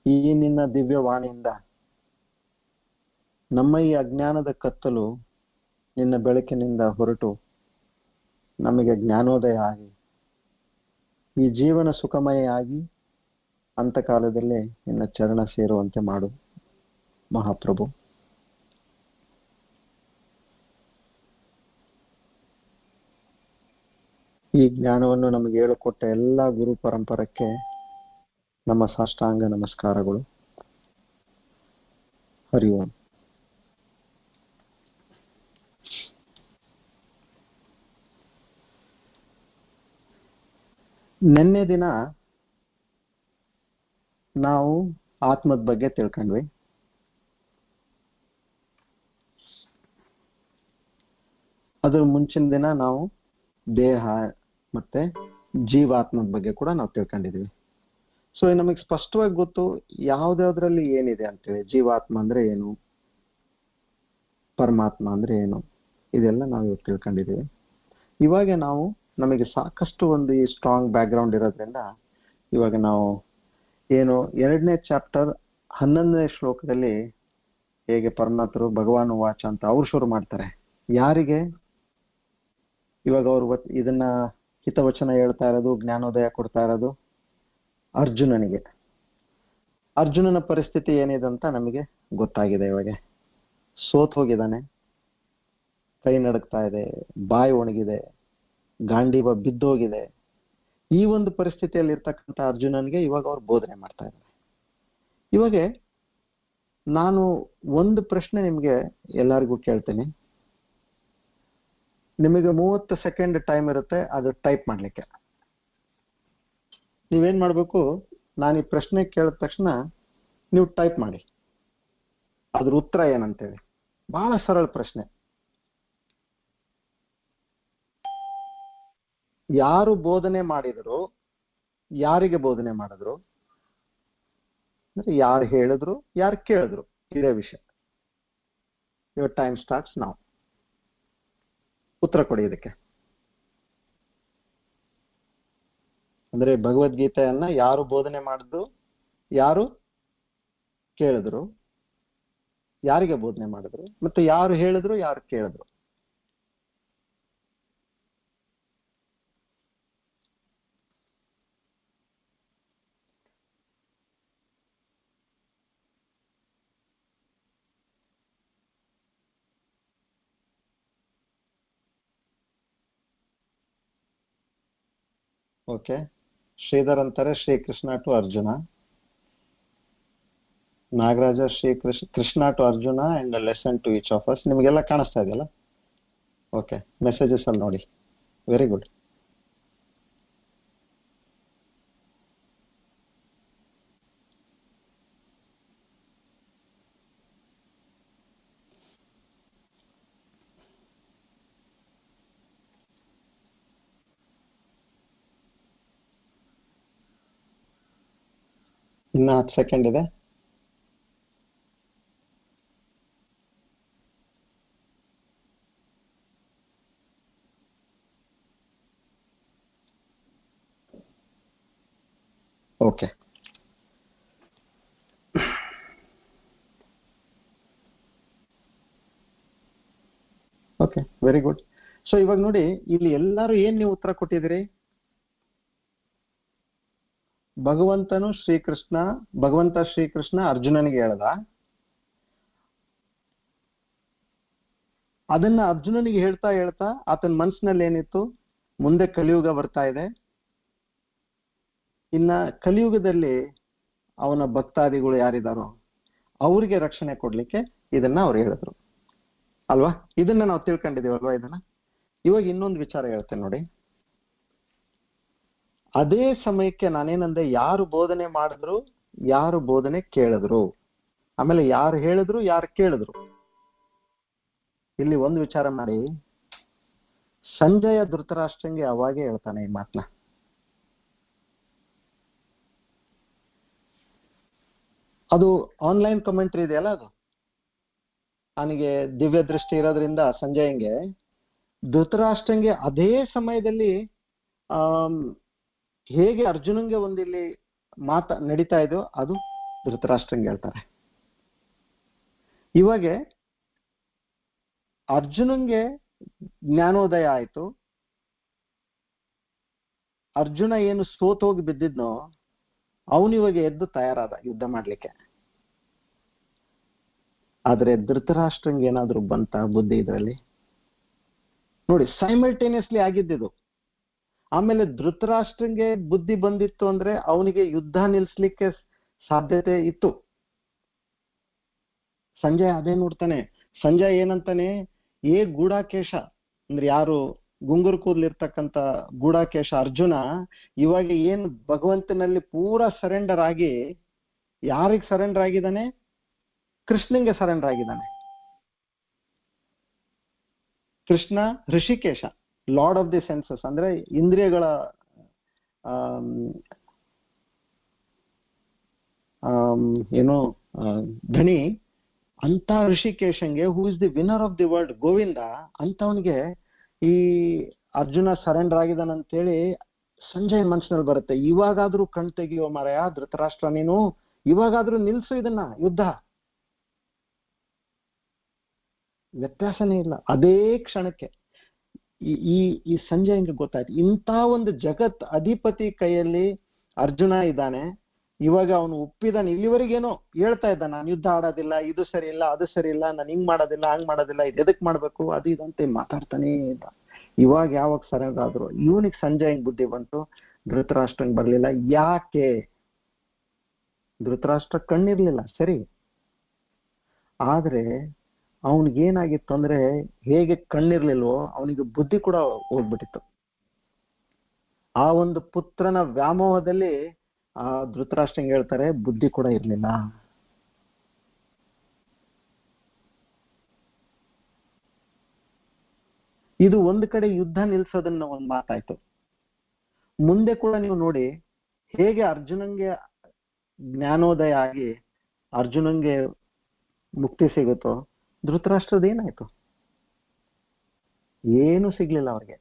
ಈ ನಿನ್ನ ದಿವ್ಯವಾಣಿಯಿಂದ ನಮ್ಮ ಈ ಅಜ್ಞಾನದ ಕತ್ತಲು ನಿನ್ನ ಬೆಳಕಿನಿಂದ ಹೊರಟು ನಮಗೆ ಜ್ಞಾನೋದಯ ಆಗಿ ಈ ಜೀವನ ಸುಖಮಯ ಆಗಿ ಅಂತಕಾಲದಲ್ಲೇ ನಿನ್ನ ಚರಣ ಸೇರುವಂತೆ ಮಾಡು ಮಹಾಪ್ರಭು. ಈ ಜ್ಞಾನವನ್ನು ನಮಗೆ ಹೇಳಿಕೊಟ್ಟ ಎಲ್ಲ ಗುರು ಪರಂಪರಕ್ಕೆ ನಮ್ಮ ಸಾಷ್ಟಾಂಗ ನಮಸ್ಕಾರಗಳು. ಹರಿ ಓಂ. ನಿನ್ನೆ ದಿನ ನಾವು ಆತ್ಮದ ಬಗ್ಗೆ ತಿಳ್ಕೊಂಡ್ವಿ. ಅದ್ರ ಮುಂಚಿನ ದಿನ ನಾವು ದೇಹ ಮತ್ತೆ ಜೀವಾತ್ಮದ ಬಗ್ಗೆ ಕೂಡ ನಾವು ತಿಳ್ಕೊಂಡಿದ್ವಿ. ಸೊ ನಮಗೆ ಸ್ಪಷ್ಟವಾಗಿ ಗೊತ್ತು ಯಾವ್ದಾದ್ರಲ್ಲಿ ಏನಿದೆ ಅಂತೇಳಿ. ಜೀವಾತ್ಮ ಅಂದ್ರೆ ಏನು, ಪರಮಾತ್ಮ ಅಂದ್ರೆ ಏನು, ಇದೆಲ್ಲ ನಾವು ಇವತ್ತು ತಿಳ್ಕೊಂಡಿದ್ದೀವಿ. ಇವಾಗ ನಾವು ನಮಗೆ ಸಾಕಷ್ಟು ಒಂದು ಈ ಸ್ಟ್ರಾಂಗ್ ಬ್ಯಾಕ್ ಗ್ರೌಂಡ್ ಇರೋದ್ರಿಂದ ಇವಾಗ ನಾವು ಏನು 2ನೇ ಚಾಪ್ಟರ್ 11ನೇ ಶ್ಲೋಕದಲ್ಲಿ ಹೇಗೆ ಪರಮಾತ್ಮರು ಭಗವಾನ್ ವಾಚ ಅಂತ ಅವ್ರು ಶುರು ಮಾಡ್ತಾರೆ. ಯಾರಿಗೆ ಇವಾಗ ಅವ್ರು ಇದನ್ನ ಹಿತವಚನ ಹೇಳ್ತಾ ಇರೋದು, ಜ್ಞಾನೋದಯ ಕೊಡ್ತಾ ಇರೋದು ಅರ್ಜುನನಿಗೆ. ಅರ್ಜುನನ ಪರಿಸ್ಥಿತಿ ಏನಿದೆ ಅಂತ ನಮಗೆ ಗೊತ್ತಾಗಿದೆ. ಇವಾಗ ಸೋತ್ ಹೋಗಿದ್ದಾನೆ, ಕೈ ನಡುಗ್ತಾ ಇದೆ, ಬಾಯಿ ಒಣಗಿದೆ, ಗಾಂಡೀವ ಬಿದ್ದೋಗಿದೆ. ಈ ಒಂದು ಪರಿಸ್ಥಿತಿಯಲ್ಲಿ ಇರ್ತಕ್ಕಂಥ ಅರ್ಜುನನ್ಗೆ ಇವಾಗ ಅವ್ರು ಬೋಧನೆ ಮಾಡ್ತಾ ಇದ್ದಾರೆ. ಇವಾಗ ನಾನು ಒಂದು ಪ್ರಶ್ನೆ ನಿಮ್ಗೆ ಎಲ್ಲರಿಗೂ ಕೇಳ್ತೀನಿ. ನಿಮಗೆ 30 ಸೆಕೆಂಡ್ ಟೈಮ್ ಇರುತ್ತೆ ಅದು ಟೈಪ್ ಮಾಡ್ಲಿಕ್ಕೆ. ನೀವೇನ್ ಮಾಡ್ಬೇಕು, ನಾನು ಈ ಪ್ರಶ್ನೆ ಕೇಳಿದ ತಕ್ಷಣ ನೀವು ಟೈಪ್ ಮಾಡಿ ಅದ್ರ ಉತ್ತರ ಏನಂತೇಳಿ. ಬಹಳ ಸರಳ ಪ್ರಶ್ನೆ. ಯಾರು ಬೋಧನೆ ಮಾಡಿದ್ರು, ಯಾರಿಗೆ ಬೋಧನೆ ಮಾಡಿದ್ರು ಅಂದ್ರೆ ಯಾರು ಹೇಳಿದ್ರು, ಯಾರು ಕೇಳಿದ್ರು, ಇದೇ ವಿಷಯ. Your time starts now. ಉತ್ತರ ಕೊಡಿ ಇದಕ್ಕೆ. ಅಂದ್ರೆ ಭಗವದ್ಗೀತೆಯನ್ನ ಯಾರು ಬೋಧನೆ ಮಾಡಿದ್ರು, ಯಾರು ಕೇಳಿದ್ರು, ಯಾರಿಗೆ ಬೋಧನೆ ಮಾಡಿದ್ರು, ಮತ್ತೆ ಯಾರು ಹೇಳಿದ್ರು, ಯಾರು ಕೇಳಿದ್ರು. ಓಕೆ, ಶ್ರೀಧರ್ ಅಂತಾರೆ Shrikrishna to Arjuna. Nagaraja Krishna to Arjuna and lesson to each of us. ನಿಮಗೆಲ್ಲ ಕಾಣಿಸ್ತಾ ಇದೆಯಲ್ಲ? ಓಕೆ, ಮೆಸೇಜಸ್ ಅಲ್ಲಿ ನೋಡಿ. Very good. ಇನ್ನ 10 ಸೆಕೆಂಡ್ ಇದೆ. Okay, okay, very good. So ಇವಾಗ ನೋಡಿ, ಇಲ್ಲಿ ಎಲ್ಲರೂ ಏನ್ ನೀವು ಉತ್ತರ ಕೊಟ್ಟಿದ್ದೀರಿ? ಭಗವಂತ ಶ್ರೀಕೃಷ್ಣ ಅರ್ಜುನನಿಗೆ ಹೇಳ್ದ. ಅದನ್ನ ಅರ್ಜುನನಿಗೆ ಹೇಳ್ತಾ ಹೇಳ್ತಾ ಆತನ ಮನಸ್ಸಿನಲ್ಲಿ ಏನಿತ್ತು, ಮುಂದೆ ಕಲಿಯುಗ ಬರ್ತಾ ಇದೆ, ಇನ್ನ ಕಲಿಯುಗದಲ್ಲಿ ಅವನ ಭಕ್ತಾದಿಗಳು ಯಾರಿದಾರೋ ಅವ್ರಿಗೆ ರಕ್ಷಣೆ ಕೊಡ್ಲಿಕ್ಕೆ ಇದನ್ನ ಅವ್ರು ಹೇಳಿದ್ರು ಅಲ್ವಾ? ಇದನ್ನ ನಾವು ತಿಳ್ಕೊಂಡಿದೀವಲ್ವಾ? ಇದನ್ನ ಇವಾಗ ಇನ್ನೊಂದು ವಿಚಾರ ಹೇಳ್ತೇನೆ ನೋಡಿ. ಅದೇ ಸಮಯಕ್ಕೆ ನಾನೇನಂದೆ, ಯಾರು ಬೋಧನೆ ಮಾಡಿದ್ರು, ಯಾರು ಬೋಧನೆ ಕೇಳಿದ್ರು, ಆಮೇಲೆ ಯಾರು ಹೇಳಿದ್ರು, ಯಾರು ಕೇಳಿದ್ರು. ಇಲ್ಲಿ ಒಂದು ವಿಚಾರ ಮಾಡಿ, ಸಂಜಯ ಧೃತರಾಷ್ಟ್ರಂಗೆ ಅವಾಗೇ ಹೇಳ್ತಾನೆ ಈ ಮಾತನ್ನ. ಅದು ಆನ್ಲೈನ್ ಕಮೆಂಟ್ರಿ ಇದೆಯಲ್ಲ, ಅದು ಅವನಿಗೆ ದಿವ್ಯ ದೃಷ್ಟಿ ಇರೋದ್ರಿಂದ ಸಂಜಯಂಗೆ ಧೃತರಾಷ್ಟ್ರಂಗೆ ಅದೇ ಸಮಯದಲ್ಲಿ ಹೇಗೆ ಅರ್ಜುನಂಗೆ ಒಂದಿಲ್ಲಿ ನಡೀತಾ ಇದೆಯೋ ಅದು ಧೃತರಾಷ್ಟ್ರಂಗೆ ಹೇಳ್ತಾರೆ. ಇವಾಗ ಅರ್ಜುನಂಗೆ ಜ್ಞಾನೋದಯ ಆಯ್ತು. ಅರ್ಜುನ ಏನು ಸೋತೋಗಿ ಬಿದ್ದಿದ್ನೋ ಅವನಿವಾಗ ಎದ್ದು ತಯಾರಾದ ಯುದ್ಧ ಮಾಡ್ಲಿಕ್ಕೆ. ಆದ್ರೆ ಧೃತರಾಷ್ಟ್ರಂಗೆ ಏನಾದ್ರು ಬಂತ ಬುದ್ಧಿ ಇದರಲ್ಲಿ? ನೋಡಿ, ಸೈಮಲ್ಟೇನಿಯಸ್ಲಿ ಆಗಿದ್ದಿದ್ದು. ಆಮೇಲೆ ಧೃತರಾಷ್ಟ್ರಂಗೆ ಬುದ್ಧಿ ಬಂದಿತ್ತು ಅಂದ್ರೆ ಅವನಿಗೆ ಯುದ್ಧ ನಿಲ್ಸ್ಲಿಕ್ಕೆ ಸಾಧ್ಯತೆ ಇತ್ತು. ಸಂಜಯ್ ಅದೇ ನೋಡ್ತಾನೆ. ಸಂಜಯ್ ಏನಂತಾನೆ, ಗೂಢಾಕೇಶ ಅಂದ್ರೆ ಯಾರು ಗುಂಗುರು ಕೂದಲಿರ್ತಕ್ಕಂಥ ಗೂಢಾಕೇಶ ಅರ್ಜುನ ಇವಾಗ ಏನ್ ಭಗವಂತನಲ್ಲಿ ಪೂರಾ ಸರೆಂಡರ್ ಆಗಿ, ಯಾರಿಗೆ ಸರೆಂಡರ್ ಆಗಿದ್ದಾನೆ? ಕೃಷ್ಣಂಗೆ ಸರೆಂಡರ್ ಆಗಿದ್ದಾನೆ. Krishna Hrishikesha, lord of the senses, ಅಂದ್ರೆ ಇಂದ್ರಿಯಗಳ ಏನು ಧನಿ ಅಂತ ಋಷಿಕೇಶಂಗೆ, who is the winner of the world, Govinda ಅಂತವನಿಗೆ ಈ ಅರ್ಜುನ ಸರೆಂಡರ್ ಆಗಿದ್ದಾನಂತೇಳಿ ಸಂಜಯ್ ಮನ್ಸಿನಲ್ಲಿ ಬರುತ್ತೆ. ಇವಾಗಾದ್ರೂ ಕಣ್ ತೆಗಿಯೋ ಮಾರಾಯ ಧೃತರಾಷ್ಟ್ರ, ನೀನು ಇವಾಗಾದ್ರೂ ನಿಲ್ಸು ಇದನ್ನ ಯುದ್ಧ. ವ್ಯತ್ಯಾಸನೇ ಇಲ್ಲ. ಅದೇ ಕ್ಷಣಕ್ಕೆ ಈ ಈ ಸಂಜಯಂಗೆ ಗೊತ್ತಾಯ್ತು, ಇಂಥ ಒಂದು ಜಗತ್ ಅಧಿಪತಿ ಕೈಯಲ್ಲಿ ಅರ್ಜುನ ಇದ್ದಾನೆ. ಇವಾಗ ಅವನು ಒಪ್ಪಿದಾನೆ. ಇಲ್ಲಿವರೆಗೇನೋ ಹೇಳ್ತಾ ಇದ್ದ, ನಾನು ಯುದ್ಧ ಆಡೋದಿಲ್ಲ, ಇದು ಸರಿ ಇಲ್ಲ, ಅದು ಸರಿ ಇಲ್ಲ, ನಾನು ಹಿಂಗ್ ಮಾಡೋದಿಲ್ಲ, ಹಂಗ್ ಮಾಡೋದಿಲ್ಲ, ಇದು ಎದಕ್ ಮಾಡ್ಬೇಕು, ಅದು ಇದಂತೆ ಮಾತಾಡ್ತಾನೆ ಇದ್ದ. ಇವಾಗ ಯಾವಾಗ ಸರೆಂಡರ್ ಆದ್ರು ಇವನಿಗೆ ಸಂಜಯಂಗ್ ಬುದ್ಧಿ ಬಂತು, ಧೃತರಾಷ್ಟ್ರಂಗ್ ಬರ್ಲಿಲ್ಲ. ಯಾಕೆ? ಧೃತರಾಷ್ಟ್ರ ಕಣ್ಣಿರ್ಲಿಲ್ಲ ಸರಿ, ಆದ್ರೆ ಅವನಿಗೇನಾಗಿತ್ತು ಅಂದ್ರೆ, ಹೇಗೆ ಕಣ್ಣಿರ್ಲಿಲ್ವೋ ಅವನಿಗೆ ಬುದ್ಧಿ ಕೂಡ ಹೋಗ್ಬಿಟ್ಟಿತ್ತು. ಆ ಒಂದು ಪುತ್ರನ ವ್ಯಾಮೋಹದಲ್ಲಿ ಆ ಧೃತರಾಷ್ಟ್ರಂಗೆ ಹೇಳ್ತಾರೆ, ಬುದ್ಧಿ ಕೂಡ ಇರ್ಲಿಲ್ಲ. ಇದು ಒಂದು ಕಡೆ ಯುದ್ಧ ನಿಲ್ಸೋದನ್ನ ಒಂದು ಮಾತಾಯ್ತು. ಮುಂದೆ ಕೂಡ ನೀವು ನೋಡಿ, ಹೇಗೆ ಅರ್ಜುನಂಗೆ ಜ್ಞಾನೋದಯ ಆಗಿ ಅರ್ಜುನಂಗೆ ಮುಕ್ತಿ ಸಿಗುತ್ತೋ, ಧೃತರಾಷ್ಟ್ರದ ಏನಾಯ್ತು? ಏನು ಸಿಗ್ಲಿಲ್ಲ. ಅವ್ರಿಗೆ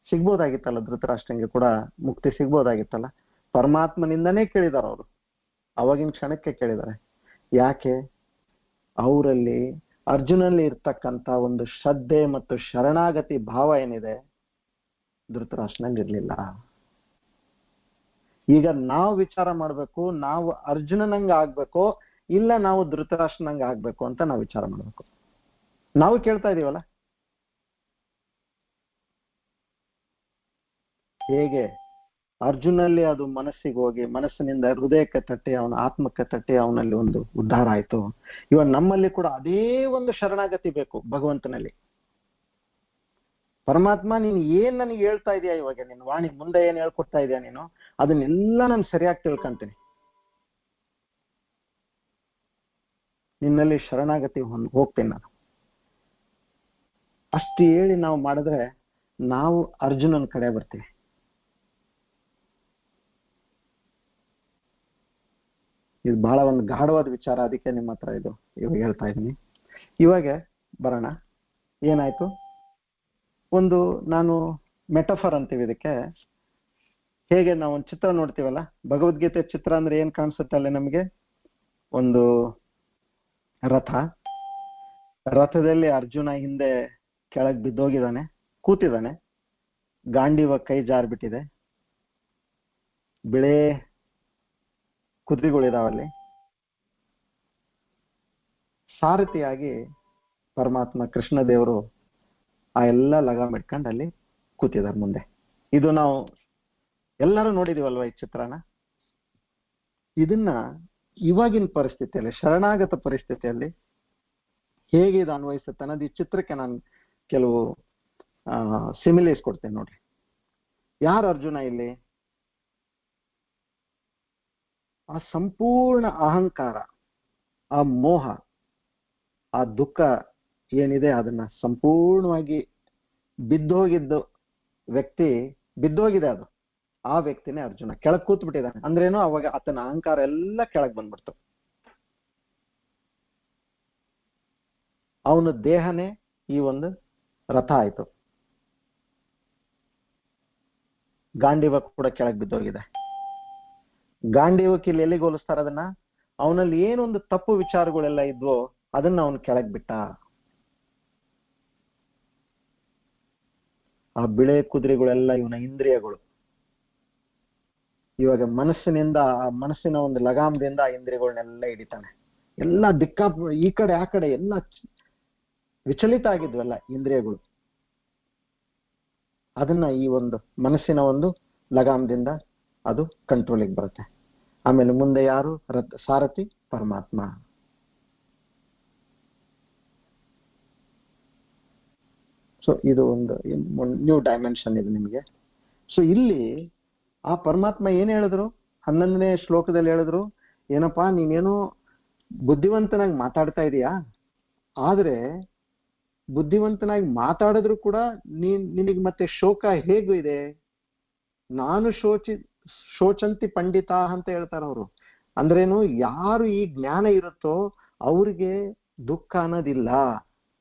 ಸಿಗ್ಬೋದಾಗಿತ್ತಲ್ಲ, ಧೃತರಾಷ್ಟ್ರಂಗೆ ಕೂಡ ಮುಕ್ತಿ ಸಿಗ್ಬೋದಾಗಿತ್ತಲ್ಲ. ಪರಮಾತ್ಮನಿಂದನೇ ಕೇಳಿದಾರ ಅವರು, ಅವಾಗಿನ ಕ್ಷಣಕ್ಕೆ ಕೇಳಿದ್ದಾರೆ. ಯಾಕೆ? ಅವರಲ್ಲಿ ಅರ್ಜುನಲ್ಲಿ ಇರ್ತಕ್ಕಂಥ ಒಂದು ಶ್ರದ್ಧೆ ಮತ್ತು ಶರಣಾಗತಿ ಭಾವ ಏನಿದೆ, ಧೃತರಾಷ್ಟ್ರನಲ್ಲಿ ಇರ್ಲಿಲ್ಲ. ಈಗ ನಾವು ವಿಚಾರ ಮಾಡ್ಬೇಕು, ನಾವು ಅರ್ಜುನನಂಗ ಆಗ್ಬೇಕೋ ಇಲ್ಲ ನಾವು ಧೃತರಾಷ್ಟ್ರನಂಗ ಆಗ್ಬೇಕು ಅಂತ ನಾವು ವಿಚಾರ ಮಾಡ್ಬೇಕು. ನಾವು ಕೇಳ್ತಾ ಇದೀವಲ್ಲ, ಹೇಗೆ ಅರ್ಜುನಲ್ಲಿ ಅದು ಮನಸ್ಸಿಗೆ ಹೋಗಿ ಮನಸ್ಸಿನಿಂದ ಹೃದಯಕ್ಕೆ ತಟ್ಟಿ ಅವನ ಆತ್ಮಕ್ಕೆ ತಟ್ಟಿ ಅವನಲ್ಲಿ ಒಂದು ಉದ್ಧಾರ ಆಯ್ತು, ಇವಾಗ ನಮ್ಮಲ್ಲಿ ಕೂಡ ಅದೇ ಒಂದು ಶರಣಾಗತಿ ಬೇಕು ಭಗವಂತನಲ್ಲಿ. ಪರಮಾತ್ಮ, ನೀನು ಏನ್ ನನಗೆ ಹೇಳ್ತಾ ಇದೀಯಾ, ಇವಾಗ ನಿನ್ನ ವಾಣಿ ಮುಂದೆ ಏನ್ ಹೇಳ್ಕೊಡ್ತಾ ಇದೀಯಾ ನೀನು, ಅದನ್ನೆಲ್ಲ ನಾನು ಸರಿಯಾಗಿ ತಿಳ್ಕೊಂತೀನಿ. ನಿನ್ನಲ್ಲಿ ಶರಣಾಗತಿ ಹೋಗ್ತೀನಿ ನಾನು. ಅಷ್ಟು ಹೇಳಿ ನಾವು ಮಾಡಿದ್ರೆ ನಾವು ಅರ್ಜುನನ ಕಡೆ ಬರ್ತೀವಿ. ಇದು ಬಹಳ ಒಂದು ಗಾಢವಾದ ವಿಚಾರ, ಅದಕ್ಕೆ ನಿಮ್ಮ ಹತ್ರ ಇದು ಇವಾಗ ಹೇಳ್ತಾ ಇದ್ದೀನಿ. ಇವಾಗ ಬರೋಣ, ಏನಾಯ್ತು? ಒಂದು ನಾನು ಮೆಟಫರ್ ಅಂತೀವಿ ಇದಕ್ಕೆ. ಹೇಗೆ ನಾವು ಒಂದು ಚಿತ್ರ ನೋಡ್ತೀವಲ್ಲ, ಭಗವದ್ಗೀತೆ ಚಿತ್ರ ಅಂದ್ರೆ ಏನ್ ಕಾಣಿಸುತ್ತೆ ಅಲ್ಲಿ ನಮಗೆ? ಒಂದು ರಥ, ರಥದಲ್ಲಿ ಅರ್ಜುನ ಹಿಂದೆ ಕೆಳಗ್ ಬಿದ್ದೋಗಿದ್ದಾನೆ, ಕೂತಿದ್ದಾನೆ, ಗಾಂಡೀವ ಕೈ ಜಾರ್ಬಿಟ್ಟಿದೆ, ಬಿಳೆ ಕುದುರೆಗಳಿದಾವಲ್ಲಿ. ಸಾರಥಿಯಾಗಿ ಪರಮಾತ್ಮ ಕೃಷ್ಣ ದೇವರು ಆ ಎಲ್ಲ ಲಗಾಮ್ ಇಟ್ಕೊಂಡು ಅಲ್ಲಿ ಕೂತಿದ್ದಾರೆ ಮುಂದೆ. ಇದು ನಾವು ಎಲ್ಲರೂ ನೋಡಿದೀವಲ್ವ ಈ ಚಿತ್ರನ. ಇದನ್ನ ಇವಾಗಿನ ಪರಿಸ್ಥಿತಿಯಲ್ಲಿ, ಶರಣಾಗತ ಪರಿಸ್ಥಿತಿಯಲ್ಲಿ ಹೇಗೆ ಇದು ಅನ್ವಯಿಸುತ್ತೆ ಅನ್ನೋದು ಈ ಚಿತ್ರಕ್ಕೆ ನಾನು ಕೆಲವು ಸಿಮಿಲೀಸ್ ಕೊಡ್ತೇನೆ ನೋಡ್ರಿ. ಯಾರು ಅರ್ಜುನ ಇಲ್ಲಿ? ಆ ಸಂಪೂರ್ಣ ಅಹಂಕಾರ, ಆ ಮೋಹ, ಆ ದುಃಖ ಏನಿದೆ ಅದನ್ನ ಸಂಪೂರ್ಣವಾಗಿ ಬಿದ್ದೋಗಿದ್ದು ವ್ಯಕ್ತಿ, ಬಿದ್ದೋಗಿದೆ ಅದು, ಆ ವ್ಯಕ್ತಿನೇ ಅರ್ಜುನ. ಕೆಳಗ್ ಕೂತ್ ಬಿಟ್ಟಿದ್ದಾನೆ ಅಂದ್ರೇನು? ಅವಾಗ ಆತನ ಅಹಂಕಾರ ಎಲ್ಲ ಕೆಳಗ್ ಬಂದ್ಬಿಡ್ತು. ಅವನ ದೇಹನೇ ಈ ಒಂದು ರಥ ಆಯ್ತು. ಗಾಂಡೀವ ಕೂಡ ಕೆಳಗ್ ಬಿದ್ದೋಗಿದೆ. ಗಾಂಡೀವಕ್ಕೆ ಇಲ್ಲಿ ಎಲ್ಲಿಗೆ ಹೋಲಿಸ್ತಾರ ಅದನ್ನ? ಅವನಲ್ಲಿ ಏನೊಂದು ತಪ್ಪು ವಿಚಾರಗಳೆಲ್ಲ ಇದ್ವೋ ಅದನ್ನ ಅವನು ಕೆಳಗ್ ಬಿಟ್ಟ. ಆ ಬಿಳೆ ಕುದುರೆಗಳೆಲ್ಲ ಇವನ ಇಂದ್ರಿಯಗಳು. ಇವಾಗ ಮನಸ್ಸಿನ ಒಂದು ಲಗಾಮದಿಂದ ಆ ಇಂದ್ರಿಯಗಳನ್ನೆಲ್ಲ ಹಿಡಿತಾನೆ. ಎಲ್ಲ ಈ ಕಡೆ ಆ ಕಡೆ ಎಲ್ಲ ವಿಚಲಿತ ಆಗಿದ್ವಲ್ಲ ಇಂದ್ರಿಯಗಳು. ಅದನ್ನ ಈ ಒಂದು ಮನಸ್ಸಿನ ಒಂದು ಲಗಾಮದಿಂದ ಅದು ಕಂಟ್ರೋಲಿಗೆ ಬರುತ್ತೆ. ಆಮೇಲೆ ಮುಂದೆ ಯಾರು ಸಾರಥಿ? ಪರಮಾತ್ಮ. ಸೊ ಇದು ಒಂದು ನ್ಯೂ ಡೈಮೆನ್ಷನ್ ಇದೆ ನಿಮಗೆ. ಸೊ ಇಲ್ಲಿ ಆ ಪರಮಾತ್ಮ ಏನ್ ಹೇಳಿದ್ರು? 11ನೇ ಶ್ಲೋಕದಲ್ಲಿ ಹೇಳಿದ್ರು, ಏನಪ್ಪಾ ನೀನೇನೋ ಬುದ್ಧಿವಂತನಾಗಿ ಮಾತಾಡ್ತಾ ಇದೀಯಾ, ಆದ್ರೆ ಬುದ್ಧಿವಂತನಾಗಿ ಮಾತಾಡಿದ್ರು ಕೂಡ ನಿನಗೆ ಮತ್ತೆ ಶೋಕ ಹೇಗೂ ಇದೆ. ನಾನು ಶೋಚಂತಿ ಪಂಡಿತ ಅಂತ ಹೇಳ್ತಾರ ಅವರು. ಅಂದ್ರೇನು, ಯಾರು ಈ ಜ್ಞಾನ ಇರುತ್ತೋ ಅವ್ರಿಗೆ ದುಃಖ ಅನ್ನೋದಿಲ್ಲ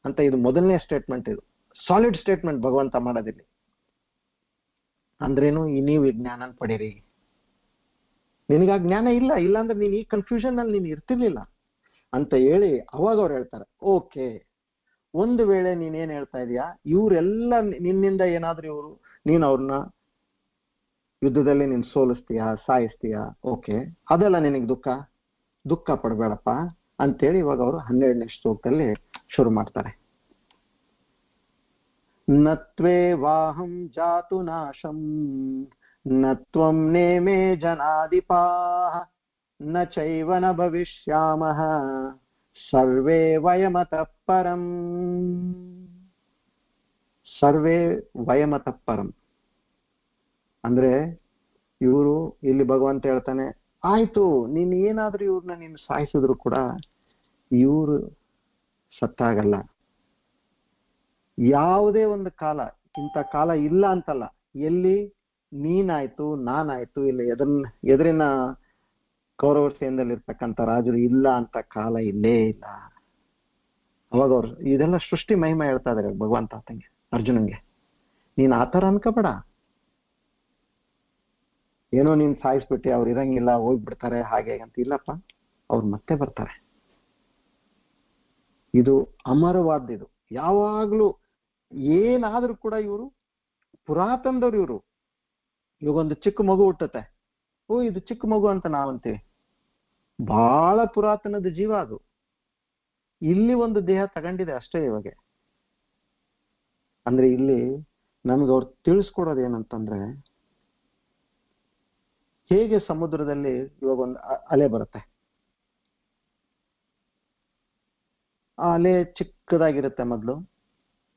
ಅಂತ. ಇದು ಮೊದಲನೇ ಸ್ಟೇಟ್ಮೆಂಟ್. ಇದು ಸಾಲಿಡ್ ಸ್ಟೇಟ್ಮೆಂಟ್ ಭಗವಂತ ಮಾಡೋದಿಲ್ಲ. ಅಂದ್ರೇನು, ನೀವು ಈ ಜ್ಞಾನ ಪಡೀರಿ. ನಿನಗೆ ಆ ಜ್ಞಾನ ಇಲ್ಲ, ಇಲ್ಲಾಂದ್ರೆ ನೀನ್ ಈ ಕನ್ಫ್ಯೂಷನ್ ಅಲ್ಲಿ ನೀನ್ ಇರ್ತಿರ್ಲಿಲ್ಲ ಅಂತ ಹೇಳಿ ಅವಾಗ ಅವ್ರು ಹೇಳ್ತಾರೆ, ಓಕೆ, ಒಂದು ವೇಳೆ ನೀನೇನ್ ಹೇಳ್ತಾ ಇದೀಯಾ, ಇವರೆಲ್ಲ ನಿನ್ನಿಂದ ಏನಾದ್ರೂ ನೀನ್ ಅವ್ರನ್ನ ಯುದ್ಧದಲ್ಲಿ ನೀನ್ ಸೋಲಿಸ್ತೀಯಾ, ಸಾಯಿಸ್ತೀಯಾ, ಓಕೆ, ಅದೆಲ್ಲ ನಿನಗೆ ದುಃಖ ಪಡಬೇಡಪ್ಪ ಅಂತೇಳಿ ಇವಾಗ ಅವರು 12ನೇ ಶ್ಲೋಕದಲ್ಲಿ ಶುರು ಮಾಡ್ತಾರೆ. ನತ್ವೇ ವಾಹಂ ಜಾತು ನಾಶಂ ನತ್ವಂ ನೇಮೇ ಜನಾಧಿಪಾಃ ನ ಚೈವ ನ ಭವಿಷ್ಯಾಮಃ ಸರ್ವೇ ವಯಮತಃ ಪರಂ. ಸರ್ವೇ ವಯಮತಃ ಪರಂ ಅಂದ್ರೆ ಇವರು ಇಲ್ಲಿ ಭಗವಂತ ಹೇಳ್ತಾನೆ, ಆಯ್ತು ನೀನ್ ಏನಾದ್ರೂ ಇವ್ರನ್ನ ನೀನು ಸಾಯಿಸಿದ್ರು ಕೂಡ ಇವರು ಸತ್ತಾಗಲ್ಲ. ಯಾವುದೇ ಒಂದು ಕಾಲ, ಇಂಥ ಕಾಲ ಇಲ್ಲ ಅಂತಲ್ಲ, ಎಲ್ಲಿ ನೀನಾಯ್ತು ನಾನಾಯ್ತು ಇಲ್ಲ ಎದುರಿನ ಕೌರವ ಸೇನೆಯಲ್ಲಿ ಇರ್ತಕ್ಕಂಥ ರಾಜರು ಇಲ್ಲ ಅಂತ ಕಾಲ ಇಲ್ಲೇ ಇಲ್ಲ. ಅವಾಗ ಅವ್ರು ಇದೆಲ್ಲ ಸೃಷ್ಟಿ ಮಹಿಮೆ ಹೇಳ್ತಾ ಇದಾರೆ ಭಗವಂತ ಆತಂಗೆ, ಅರ್ಜುನಂಗೆ. ನೀನ್ ಆತರ ಅನ್ಕೋಬೇಡ, ಏನೋ ನೀನ್ ಸಾಯಿಸ್ಬಿಟ್ಟು ಅವ್ರು ಇರಂಗಿಲ್ಲ ಹೋಗ್ಬಿಡ್ತಾರೆ ಹಾಗೆ ಅಂತ. ಇಲ್ಲಪ್ಪ, ಅವ್ರು ಮತ್ತೆ ಬರ್ತಾರೆ. ಇದು ಅಮರವಾದ್ದು. ಯಾವಾಗ್ಲೂ ಏನಾದ್ರೂ ಕೂಡ ಇವರು ಪುರಾತನದವ್ರು. ಇವರು ಇವಾಗ ಒಂದು ಚಿಕ್ಕ ಮಗು ಹುಟ್ಟುತ್ತೆ, ಓ ಇದು ಚಿಕ್ಕ ಮಗು ಅಂತ ನಾವಂತೀವಿ, ಬಹಳ ಪುರಾತನದ ಜೀವ ಅದು. ಇಲ್ಲಿ ಒಂದು ದೇಹ ತಗೊಂಡಿದೆ ಅಷ್ಟೇ ಇವಾಗ. ಅಂದ್ರೆ ಇಲ್ಲಿ ನಮ್ಗೆ ಅವ್ರು ತಿಳಿಸ್ಕೊಡೋದು ಏನಂತಂದ್ರೆ, ಹೇಗೆ ಸಮುದ್ರದಲ್ಲಿ ಇವಾಗ ಒಂದು ಅಲೆ ಬರುತ್ತೆ, ಆ ಅಲೆ ಚಿಕ್ಕದಾಗಿರುತ್ತೆ ಮೊದಲು,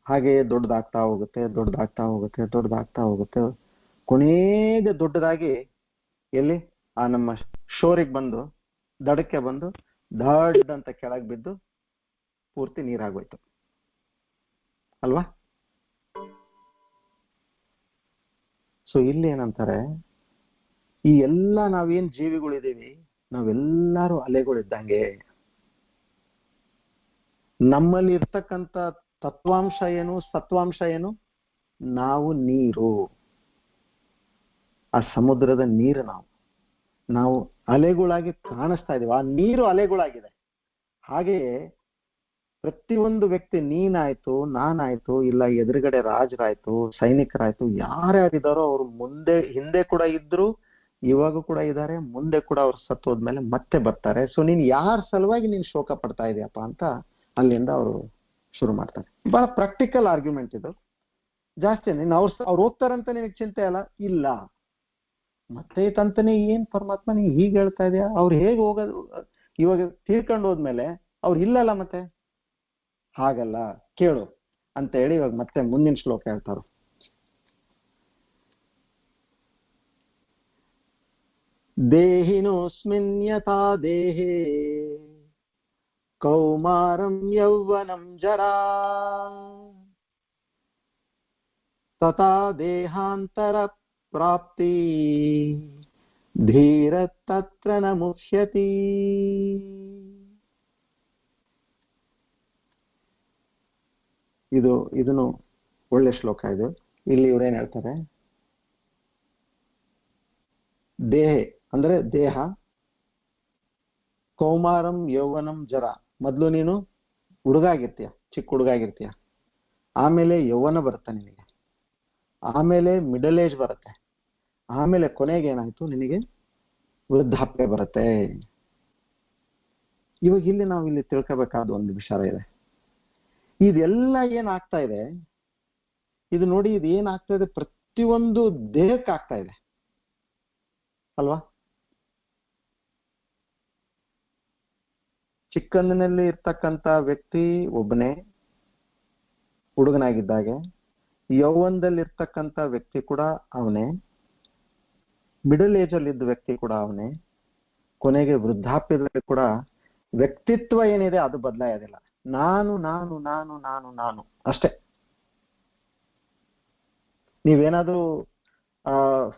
ಹಾಗೆ ದೊಡ್ಡದಾಗ್ತಾ ಹೋಗುತ್ತೆ, ದೊಡ್ಡದಾಗ್ತಾ ಹೋಗುತ್ತೆ, ದೊಡ್ಡದಾಗ್ತಾ ಹೋಗುತ್ತೆ, ಕೊನೆಗೆ ದೊಡ್ಡದಾಗಿ ಎಲ್ಲಿ ಆ ನಮ್ಮ ಶೋರಿಗೆ ಬಂದು ದಡಕ್ಕೆ ಬಂದು ದಡ್ ಅಂತ ಕೆಳಗೆ ಬಿದ್ದು ಪೂರ್ತಿ ನೀರಾಗೋಯ್ತು ಅಲ್ವಾ? ಸೊ ಇಲ್ಲಿ ಏನಂತಾರೆ, ಈ ಎಲ್ಲ ನಾವೇನ್ ಜೀವಿಗಳಿದ್ದೀವಿ ನಾವೆಲ್ಲರೂ ಅಲೆಗಳಿದ್ದಂಗೆ. ನಮ್ಮಲ್ಲಿ ಇರ್ತಕ್ಕಂಥ ತತ್ವಾಂಶ ಏನು, ಸತ್ವಾಂಶ ಏನು? ನಾವು ನೀರು, ಆ ಸಮುದ್ರದ ನೀರು. ನಾವು ಅಲೆಗಳಾಗಿ ಕಾಣಿಸ್ತಾ ಇದೀವಿ, ಆ ನೀರು ಅಲೆಗಳಾಗಿದೆ. ಹಾಗೆಯೇ ಪ್ರತಿಯೊಂದು ವ್ಯಕ್ತಿ, ನೀನಾಯ್ತು ನಾನಾಯ್ತು ಇಲ್ಲ ಎದುರುಗಡೆ ರಾಜರಾಯ್ತು ಸೈನಿಕರಾಯ್ತು, ಯಾರ್ಯಾರಿದಾರೋ ಅವ್ರು ಹಿಂದೆ ಕೂಡ ಇದ್ರು, ಇವಾಗ ಕೂಡ ಇದ್ದಾರೆ, ಮುಂದೆ ಕೂಡ ಅವ್ರು ಸತ್ತೋದ್ಮೇಲೆ ಮತ್ತೆ ಬರ್ತಾರೆ. ಸೊ ನೀನ್ ಯಾರ ಸಲುವಾಗಿ ನೀನ್ ಶೋಕ ಪಡ್ತಾ ಇದೀಯಪ್ಪ ಅಂತ ಅಲ್ಲಿಂದ ಅವರು ಶುರು ಮಾಡ್ತಾರೆ. ಬಹಳ ಪ್ರಾಕ್ಟಿಕಲ್ ಆರ್ಗ್ಯುಮೆಂಟ್ ಇದು. ಜಾಸ್ತಿ ನೀನ್ ಅವ್ರು ಹೋಗ್ತಾರಂತ ನಿನಗೆ ಚಿಂತೆ ಅಲ್ಲ, ಇಲ್ಲ ಮತ್ತೆ ತಂತಾನೆ ಏನ್ ಪರಮಾತ್ಮ ನೀನ್ ಹೀಗೆ ಹೇಳ್ತಾ ಇದೆಯಾ, ಅವ್ರು ಹೇಗೆ ಹೋಗೋದು ಇವಾಗ ತೀರ್ಕೊಂಡು ಹೋದ್ಮೇಲೆ ಅವ್ರು ಇಲ್ಲಲ್ಲ, ಮತ್ತೆ ಹಾಗಲ್ಲ ಕೇಳು ಅಂತ ಹೇಳಿ ಇವಾಗ ಮತ್ತೆ ಮುಂದಿನ ಶ್ಲೋಕ ಹೇಳ್ತಾರ. ದೇಹಿನೋಸ್ಮಿನ್ ಯಥಾ ದೇಹೇ ಕೌಮಾರಂ ಯೌವನಂ ಜರಾ ತಥಾ ದೇಹಾಂತರ ಪ್ರಾಪ್ತಿ ಧೀರ ತತ್ರ ನ ಮುಹ್ಯತಿ. ಇದನ್ನು ಒಳ್ಳೆ ಶ್ಲೋಕ ಇದು. ಇಲ್ಲಿ ಇವ್ರೇನ್ ಹೇಳ್ತಾರೆ, ದೇಹ ಅಂದ್ರೆ ದೇಹ, ಕೌಮಾರಂ ಯೌವನಂ ಜರ. ಮೊದಲು ನೀನು ಹುಡುಗ ಆಗಿರ್ತೀಯ, ಚಿಕ್ಕ ಹುಡುಗ ಆಗಿರ್ತೀಯ, ಆಮೇಲೆ ಯೌವನ ಬರುತ್ತೆ ನಿನಗೆ, ಆಮೇಲೆ ಮಿಡಲ್ ಏಜ್ ಬರುತ್ತೆ, ಆಮೇಲೆ ಕೊನೆಗೆ ಏನಾಯ್ತು ನಿನಗೆ ವೃದ್ಧಾಪ್ಯ ಬರುತ್ತೆ. ಇವಾಗ ಇಲ್ಲಿ ನಾವು ಇಲ್ಲಿ ತಿಳ್ಕೋಬೇಕಾದ ಒಂದು ವಿಚಾರ ಇದೆ. ಇದೆಲ್ಲ ಏನಾಗ್ತಾ ಇದೆ, ಇದು ನೋಡಿ, ಇದು ಏನಾಗ್ತಾ ಇದೆ, ಪ್ರತಿಯೊಂದು ದೇಹಕ್ಕೆ ಆಗ್ತಾ ಇದೆ ಅಲ್ವಾ? ಚಿಕ್ಕಂದಿನಲ್ಲಿ ಇರ್ತಕ್ಕಂಥ ವ್ಯಕ್ತಿ ಒಬ್ಬನೇ ಹುಡುಗನಾಗಿದ್ದಾಗೆ, ಯೌವನದಲ್ಲಿ ಇರ್ತಕ್ಕಂಥ ವ್ಯಕ್ತಿ ಕೂಡ ಅವನೇ, ಮಿಡಲ್ ಏಜ್ ಅಲ್ಲಿ ಇದ್ದ ವ್ಯಕ್ತಿ ಕೂಡ ಅವನೇ, ಕೊನೆಗೆ ವೃದ್ಧಾಪ್ಯದಲ್ಲಿ ಕೂಡ ವ್ಯಕ್ತಿತ್ವ ಏನಿದೆ ಅದು ಬದಲಾಗೋದಿಲ್ಲ. ನಾನು ನಾನು ನಾನು ನಾನು ನಾನು ಅಷ್ಟೇ. ನೀವೇನಾದ್ರೂ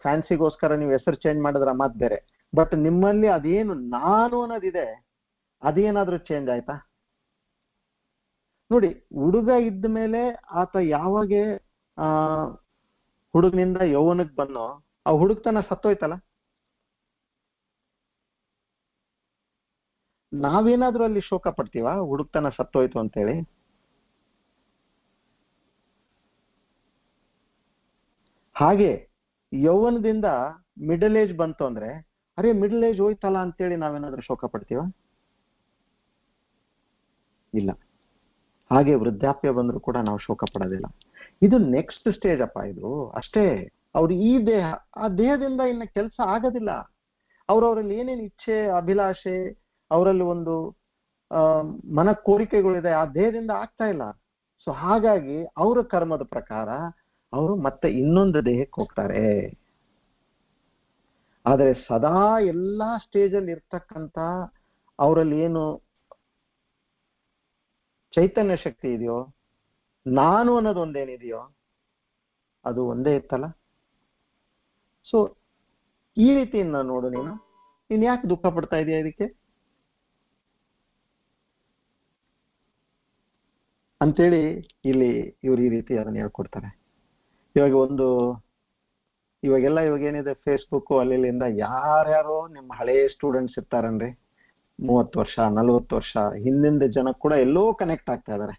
ಫ್ಯಾನ್ಸಿಗೋಸ್ಕರ ನೀವು ಹೆಸರು ಚೇಂಜ್ ಮಾಡಿದ್ರ ಮಾತು ಬೇರೆ, ಬಟ್ ನಿಮ್ಮಲ್ಲಿ ಅದೇನು ನಾನು ಅನ್ನೋದಿದೆ ಅದೇನಾದ್ರೂ ಚೇಂಜ್ ಆಯ್ತಾ? ನೋಡಿ, ಹುಡುಗ ಇದ್ದ ಮೇಲೆ ಆತ ಯಾವಾಗ ಹುಡುಗನಿಂದ ಯೌವನಕ್ಕೆ ಬಂದೋ ಆ ಹುಡುಗತನ ಸತ್ತೋಯ್ತಲ್ಲ. ನಾವೇನಾದ್ರೂ ಅಲ್ಲಿ ಶೋಕ ಪಡ್ತೀವ ಹುಡುಗತನ ಸತ್ತೋಯ್ತು ಅಂತೇಳಿ? ಹಾಗೆ ಯೌವನದಿಂದ ಮಿಡಲ್ ಏಜ್ ಬಂತು ಅಂದ್ರೆ, ಅರೆ ಮಿಡಲ್ ಏಜ್ ಹೋಯ್ತಲ್ಲ ಅಂತೇಳಿ ನಾವೇನಾದ್ರೂ ಶೋಕ ಪಡ್ತೀವ? ಇಲ್ಲ. ಹಾಗೆ ವೃದ್ಧಾಪ್ಯ ಬಂದ್ರು ಕೂಡ ನಾವು ಶೋಕ ಪಡೋದಿಲ್ಲ. ಇದು ನೆಕ್ಸ್ಟ್ ಸ್ಟೇಜ್ ಅಪ್ಪ, ಇದು ಅಷ್ಟೇ. ಅವ್ರು ಈ ದೇಹ, ಆ ದೇಹದಿಂದ ಇನ್ನ ಕೆಲಸ ಆಗೋದಿಲ್ಲ. ಅವ್ರವ್ರಲ್ಲಿ ಏನೇನು ಇಚ್ಛೆ, ಅಭಿಲಾಷೆ, ಅವರಲ್ಲಿ ಒಂದು ಮನ ಕೋರಿಕೆಗಳಿದೆ, ಆ ದೇಹದಿಂದ ಆಗ್ತಾ ಇಲ್ಲ. ಸೊ ಹಾಗಾಗಿ ಅವರ ಕರ್ಮದ ಪ್ರಕಾರ ಅವರು ಮತ್ತೆ ಇನ್ನೊಂದು ದೇಹಕ್ಕೆ ಹೋಗ್ತಾರೆ. ಆದರೆ ಸದಾ ಎಲ್ಲಾ ಸ್ಟೇಜಲ್ಲಿ ಇರ್ತಕ್ಕಂಥ ಅವರಲ್ಲಿ ಏನು ಚೈತನ್ಯ ಶಕ್ತಿ ಇದೆಯೋ, ನಾನು ಅನ್ನೋದು ಒಂದೇನಿದೆಯೋ ಅದು ಒಂದೇ ಇತ್ತಲ್ಲ. ಸೊ ಈ ರೀತಿಯಿಂದ ನೋಡು, ನೀನ್ ಯಾಕೆ ದುಃಖ ಪಡ್ತಾ ಇದೀಯ ಇದಕ್ಕೆ ಅಂತೇಳಿ ಇಲ್ಲಿ ಇವ್ರು ಈ ರೀತಿ ಅದನ್ನ ಹೇಳ್ಕೊಡ್ತಾರೆ. ಇವಾಗೆಲ್ಲ ಏನಿದೆ, ಫೇಸ್ಬುಕ್ ಅಲ್ಲಿಂದ ಯಾರ್ಯಾರೋ ನಿಮ್ಮ ಹಳೆಯ ಸ್ಟೂಡೆಂಟ್ಸ್ ಇರ್ತಾರನ್ರಿ, 30 ವರ್ಷ 40 ವರ್ಷ ಹಿಂದಿಂದ ಜನ ಕೂಡ ಎಲ್ಲೋ ಕನೆಕ್ಟ್ ಆಗ್ತಾ ಇದಾರೆ.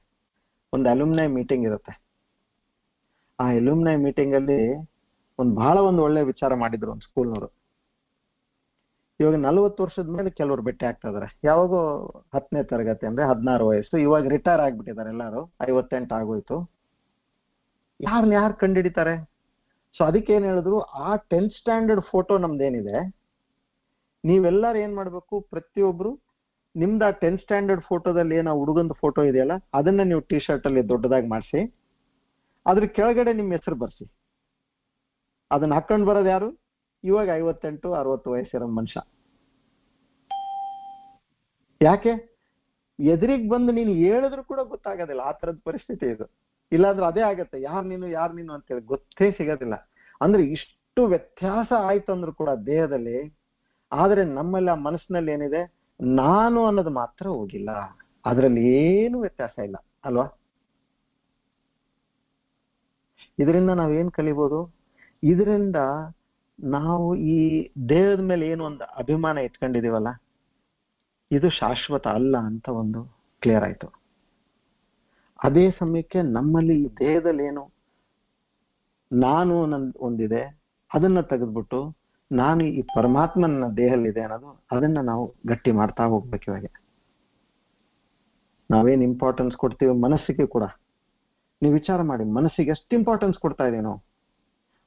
ಒಂದು ಅಲ್ಯೂಮ್ನೈ ಮೀಟಿಂಗ್ ಇರುತ್ತೆ. ಆ ಅಲ್ಯೂಮ್ನೈ ಮೀಟಿಂಗ್ ಅಲ್ಲಿ ಬಹಳ ಒಳ್ಳೆ ವಿಚಾರ ಮಾಡಿದ್ರು ಒಂದು ಸ್ಕೂಲ್ನವರು. ಇವಾಗ 40 ವರ್ಷದ ಮೇಲೆ ಕೆಲವರು ಭೇಟಿ ಆಗ್ತಾ ಇದಾರೆ. ಯಾವಾಗೋ 10ನೇ ತರಗತಿ ಅಂದ್ರೆ 16 ವಯಸ್ಸು, ಇವಾಗ ರಿಟೈರ್ ಆಗ್ಬಿಟ್ಟಿದ್ದಾರೆ ಎಲ್ಲಾರು, 58 ಆಗೋಯ್ತು. ಯಾರು ಕಂಡಿಡಿತಾರೆ? ಸೊ ಅದಕ್ಕೆ ಏನ್ ಹೇಳಿದ್ರು, ಆ 10th ಸ್ಟ್ಯಾಂಡರ್ಡ್ ಫೋಟೋ ನಮ್ದೇನಿದೆ, ನೀವೆಲ್ಲರೂ ಏನ್ ಮಾಡ್ಬೇಕು, ಪ್ರತಿಯೊಬ್ರು ನಿಮ್ದು ಆ 10th ಸ್ಟ್ಯಾಂಡರ್ಡ್ ಫೋಟೋದಲ್ಲಿ ಏನೋ ಹುಡುಗಂದು ಫೋಟೋ ಇದೆಯಲ್ಲ, ಅದನ್ನ ನೀವು ಟಿ ಶರ್ಟ್ ಅಲ್ಲಿ ದೊಡ್ಡದಾಗಿ ಮಾಡಿಸಿ, ಅದ್ರ ಕೆಳಗಡೆ ನಿಮ್ಮ ಹೆಸರು ಬರ್ಸಿ. ಅದನ್ನ ಹಾಕೊಂಡು ಬರೋದು ಯಾರು? ಇವಾಗ 58 60 ವಯಸ್ಸಿರೋ ಮನುಷ್ಯ. ಯಾಕೆ? ಎದುರಿಗೆ ಬಂದು ನೀನು ಹೇಳಿದ್ರು ಕೂಡ ಗೊತ್ತಾಗೋದಿಲ್ಲ, ಆ ತರದ ಪರಿಸ್ಥಿತಿ ಇದು. ಇಲ್ಲಾಂದ್ರೆ ಅದೇ ಆಗತ್ತೆ, ಯಾರು ನೀನು ಅಂತೇಳಿ ಗೊತ್ತೇ ಸಿಗೋದಿಲ್ಲ. ಅಂದ್ರೆ ಇಷ್ಟು ವ್ಯತ್ಯಾಸ ಆಯ್ತು ಅಂದ್ರೂ ಕೂಡ ದೇಹದಲ್ಲಿ, ಆದ್ರೆ ನಮ್ಮಲ್ಲಿ ಆ ಮನಸ್ಸಿನಲ್ಲಿ ಏನಿದೆ, ನಾನು ಅನ್ನೋದು ಮಾತ್ರ ಹೋಗಿಲ್ಲ. ಅದ್ರಲ್ಲಿ ಏನು ವ್ಯತ್ಯಾಸ ಇಲ್ಲ ಅಲ್ವಾ? ಇದರಿಂದ ನಾವೇನ್ ಕಲಿಬಹುದು? ಇದರಿಂದ ನಾವು ಈ ದೇಹದ ಮೇಲೆ ಏನು ಒಂದು ಅಭಿಮಾನ ಇಟ್ಕೊಂಡಿದೀವಲ್ಲ, ಇದು ಶಾಶ್ವತ ಅಲ್ಲ ಅಂತ ಒಂದು ಕ್ಲಿಯರ್ ಆಯ್ತು. ಅದೇ ಸಮಯಕ್ಕೆ ನಮ್ಮಲ್ಲಿ ಈ ದೇಹದಲ್ಲಿ ಏನು ನಾನು ಒಂದಿದೆ, ಅದನ್ನ ತೆಗೆದ್ಬಿಟ್ಟು ನಾನು ಈ ಪರಮಾತ್ಮನ ದೇಹದಲ್ಲಿದೆ ಅನ್ನೋದು, ಅದನ್ನ ನಾವು ಗಟ್ಟಿ ಮಾಡ್ತಾ ಹೋಗ್ಬೇಕು. ಇವಾಗ ನಾವೇನ್ ಇಂಪಾರ್ಟೆನ್ಸ್ ಕೊಡ್ತೀವಿ ಮನಸ್ಸಿಗೆ ಕೂಡ, ನೀವು ವಿಚಾರ ಮಾಡಿ, ಮನಸ್ಸಿಗೆ ಎಷ್ಟು ಇಂಪಾರ್ಟೆನ್ಸ್ ಕೊಡ್ತಾ ಇದೀವಿ ನಾವು.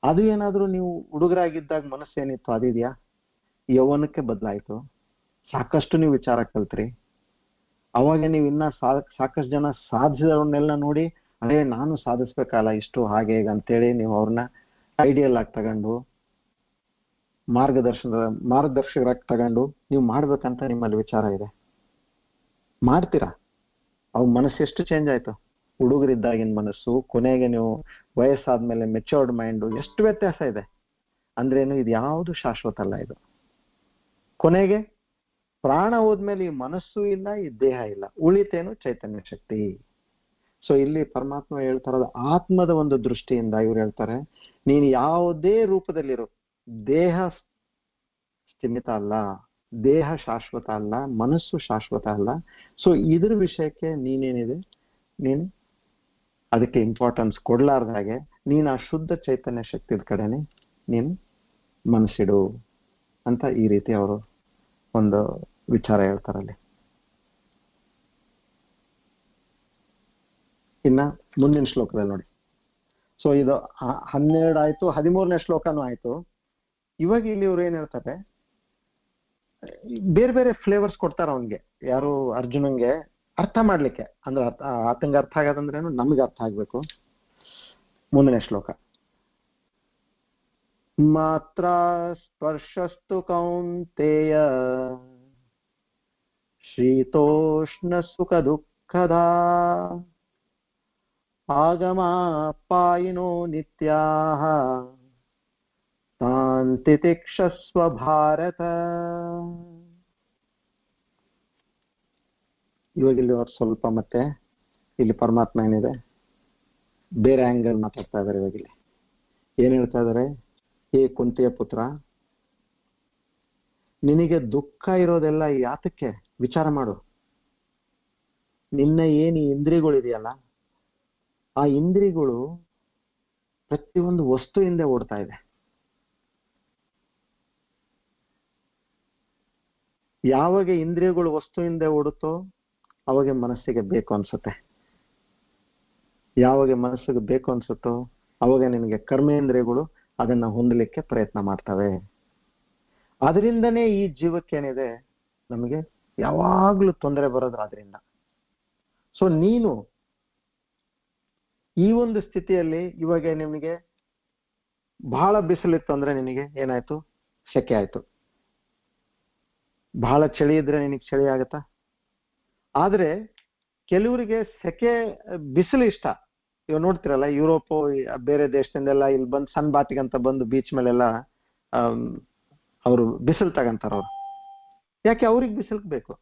ಅದು ಏನಾದ್ರೂ ನೀವು ಹುಡುಗರಾಗಿದ್ದಾಗ ಮನಸ್ಸೇನಿತ್ತು ಅದಿದೆಯಾ? ಯೌವನಕ್ಕೆ ಬದಲಾಯ್ತು. ಸಾಕಷ್ಟು ನೀವು ವಿಚಾರ ಕಲ್ತ್ರಿ. ಅವಾಗ ನೀವು ಇನ್ನ ಸಾಕಷ್ಟು ಜನ ಸಾಧಿಸಿದವ್ರನ್ನೆಲ್ಲ ನೋಡಿ, ಅದೇ ನಾನು ಸಾಧಿಸ್ಬೇಕಲ್ಲ ಇಷ್ಟು ಹಾಗೆ ಹೇಗೆ ಅಂತೇಳಿ ನೀವು ಅವ್ರನ್ನ ಐಡಿಯಲ್ ಆಗಿ ತಗೊಂಡು ಮಾರ್ಗದರ್ಶಕರಾಗಿ ತಗೊಂಡು ನೀವು ಮಾಡ್ಬೇಕಂತ ನಿಮ್ಮಲ್ಲಿ ವಿಚಾರ ಇದೆ. ಮಾಡ್ತೀರಾ? ಅವ್ ಮನಸ್ಸು ಎಷ್ಟು ಚೇಂಜ್ ಆಯ್ತು? ಹುಡುಗರಿದ್ದಾಗಿನ ಮನಸ್ಸು, ಕೊನೆಗೆ ನೀವು ವಯಸ್ಸಾದ್ಮೇಲೆ ಮೆಚೂರ್ಡ್ ಮೈಂಡು, ಎಷ್ಟು ವ್ಯತ್ಯಾಸ ಇದೆ. ಅಂದ್ರೇನು, ಇದು ಯಾವುದು ಶಾಶ್ವತ ಅಲ್ಲ. ಇದು ಕೊನೆಗೆ ಪ್ರಾಣ ಹೋದ್ಮೇಲೆ ಈ ಮನಸ್ಸು ಇಲ್ಲ, ಈ ದೇಹ ಇಲ್ಲ, ಉಳಿತೇನು ಚೈತನ್ಯ ಶಕ್ತಿ. ಸೊ ಇಲ್ಲಿ ಪರಮಾತ್ಮ ಹೇಳ್ತಾರದ ಆತ್ಮದ ಒಂದು ದೃಷ್ಟಿಯಿಂದ ಇವ್ರು ಹೇಳ್ತಾರೆ, ನೀನು ಯಾವುದೇ ರೂಪದಲ್ಲಿರು, ದೇಹ ಸ್ಥಿಮಿತ ಅಲ್ಲ, ದೇಹ ಶಾಶ್ವತ ಅಲ್ಲ, ಮನಸ್ಸು ಶಾಶ್ವತ ಅಲ್ಲ. ಸೊ ಇದ್ರ ವಿಷಯಕ್ಕೆ ನೀನೇನಿದೆ, ನೀನು ಅದಕ್ಕೆ ಇಂಪಾರ್ಟೆನ್ಸ್ ಕೊಡ್ಲಾರ್ದ ಹಾಗೆ ನೀನು ಆ ಶುದ್ಧ ಚೈತನ್ಯ ಶಕ್ತಿದ ಕಡೆನೆ ನೀನು ಮನಸ್ಸಿಡು ಅಂತ ಈ ರೀತಿ ಅವರು ಒಂದು ವಿಚಾರ ಹೇಳ್ತಾರಲ್ಲಿ. ಇನ್ನ ಮುಂದಿನ ಶ್ಲೋಕದಲ್ಲಿ ನೋಡಿ. ಸೊ ಇದು 12 ಆಯ್ತು, 13ನೇ ಶ್ಲೋಕನೂ ಆಯ್ತು. ಇವಾಗ ಇಲ್ಲಿ ಇವ್ರು ಏನ್ ಹೇಳ್ತಾರೆ, ಬೇರೆ ಬೇರೆ ಫ್ಲೇವರ್ಸ್ ಕೊಡ್ತಾರ ಅವನ್ಗೆ, ಯಾರು ಅರ್ಜುನನ್ಗೆ ಅರ್ಥ ಮಾಡ್ಲಿಕ್ಕೆ. ಅಂದ್ರೆ ಆತಂಗ ಅರ್ಥ ಆಗೋದಂದ್ರೇನು, ನಮ್ಗೆ ಅರ್ಥ ಆಗ್ಬೇಕು. ಮುಂದಿನ ಶ್ಲೋಕ, ಮಾತ್ರ ಸ್ಪರ್ಶಸ್ತು ಕೌಂತೆಯ ಶೀತೋಷ್ಣ ಸುಖ ದುಃಖದ ಆಗಮಾಪಾಯಿನೋ ನಿತ್ಯಾಃ ತಾನ್ ತಿತಿಕ್ಷಸ್ವ ಭಾರತ. ಇವಾಗ ಇಲ್ಲಿ ಅವ್ರು ಸ್ವಲ್ಪ ಮತ್ತೆ ಇಲ್ಲಿ ಪರಮಾತ್ಮ ಏನಿದೆ ಬೇರೆ ಆಂಗಲ್ ಮಾತಾಡ್ತಾ ಇದಾರೆ. ಇವಾಗ ಇಲ್ಲಿ ಏನ್ ಹೇಳ್ತಾ ಇದಾರೆ, ಹೇ ಕುಂತಿಯ ಪುತ್ರ, ನಿನಗೆ ದುಃಖ ಇರೋದೆಲ್ಲ ಯಾತಕ್ಕೆ ವಿಚಾರ ಮಾಡು. ನಿನ್ನ ಏನು ಇಂದ್ರಿಯಗಳಿದೆಯಲ್ಲ, ಆ ಇಂದ್ರಿಯಗಳು ಪ್ರತಿಯೊಂದು ವಸ್ತು ಹಿಂದೆ ಓಡ್ತಾ ಇದೆ. ಯಾವಾಗ ಇಂದ್ರಿಯಗಳು ವಸ್ತು ಹಿಂದೆ ಓಡುತ್ತೋ ಅವಾಗ ಮನಸ್ಸಿಗೆ ಬೇಕು ಅನ್ಸುತ್ತೆ. ಯಾವಾಗ ಮನಸ್ಸಿಗೆ ಬೇಕು ಅನ್ಸುತ್ತೋ ಅವಾಗ ನಿನಗೆ ಕರ್ಮೇಂದ್ರಿಯಗಳು ಅದನ್ನ ಹೊಂದಲಿಕ್ಕೆ ಪ್ರಯತ್ನ ಮಾಡ್ತವೆ. ಅದರಿಂದನೇ ಈ ಜೀವಕ್ಕೇನಿದೆ ನಮಗೆ ಯಾವಾಗ್ಲೂ ತೊಂದರೆ ಬರೋದು ಅದರಿಂದ. ಸೊ ನೀನು ಈ ಒಂದು ಸ್ಥಿತಿಯಲ್ಲಿ ಇವಾಗ ನಿಮಗೆ ಬಹಳ ಬಿಸಿಲಿತ್ತು ಅಂದ್ರೆ ನಿನಗೆ ಏನಾಯ್ತು, ಸೆಕೆ ಆಯ್ತು. ಬಹಳ ಚಳಿ ಇದ್ರೆ ನಿನಗೆ ಚಳಿ ಆಗತ್ತಾ? ಆದ್ರೆ ಕೆಲವರಿಗೆ ಸೆಕೆ ಬಿಸಿಲು ಇಷ್ಟ. ಇವಾಗ ನೋಡ್ತಿರಲ್ಲ, ಯುರೋಪ್ ಬೇರೆ ದೇಶದಿಂದೆಲ್ಲ ಇಲ್ಲಿ ಬಂದು ಸನ್ ಬಾತಿಗಂತ ಬಂದು ಬೀಚ್ ಮೇಲೆಲ್ಲ ಅವರು ಬಿಸಿಲು ತಗಂತಾರ. ಅವ್ರು ಯಾಕೆ? ಅವ್ರಿಗೆ ಬಿಸಿಲು ಬೇಕು.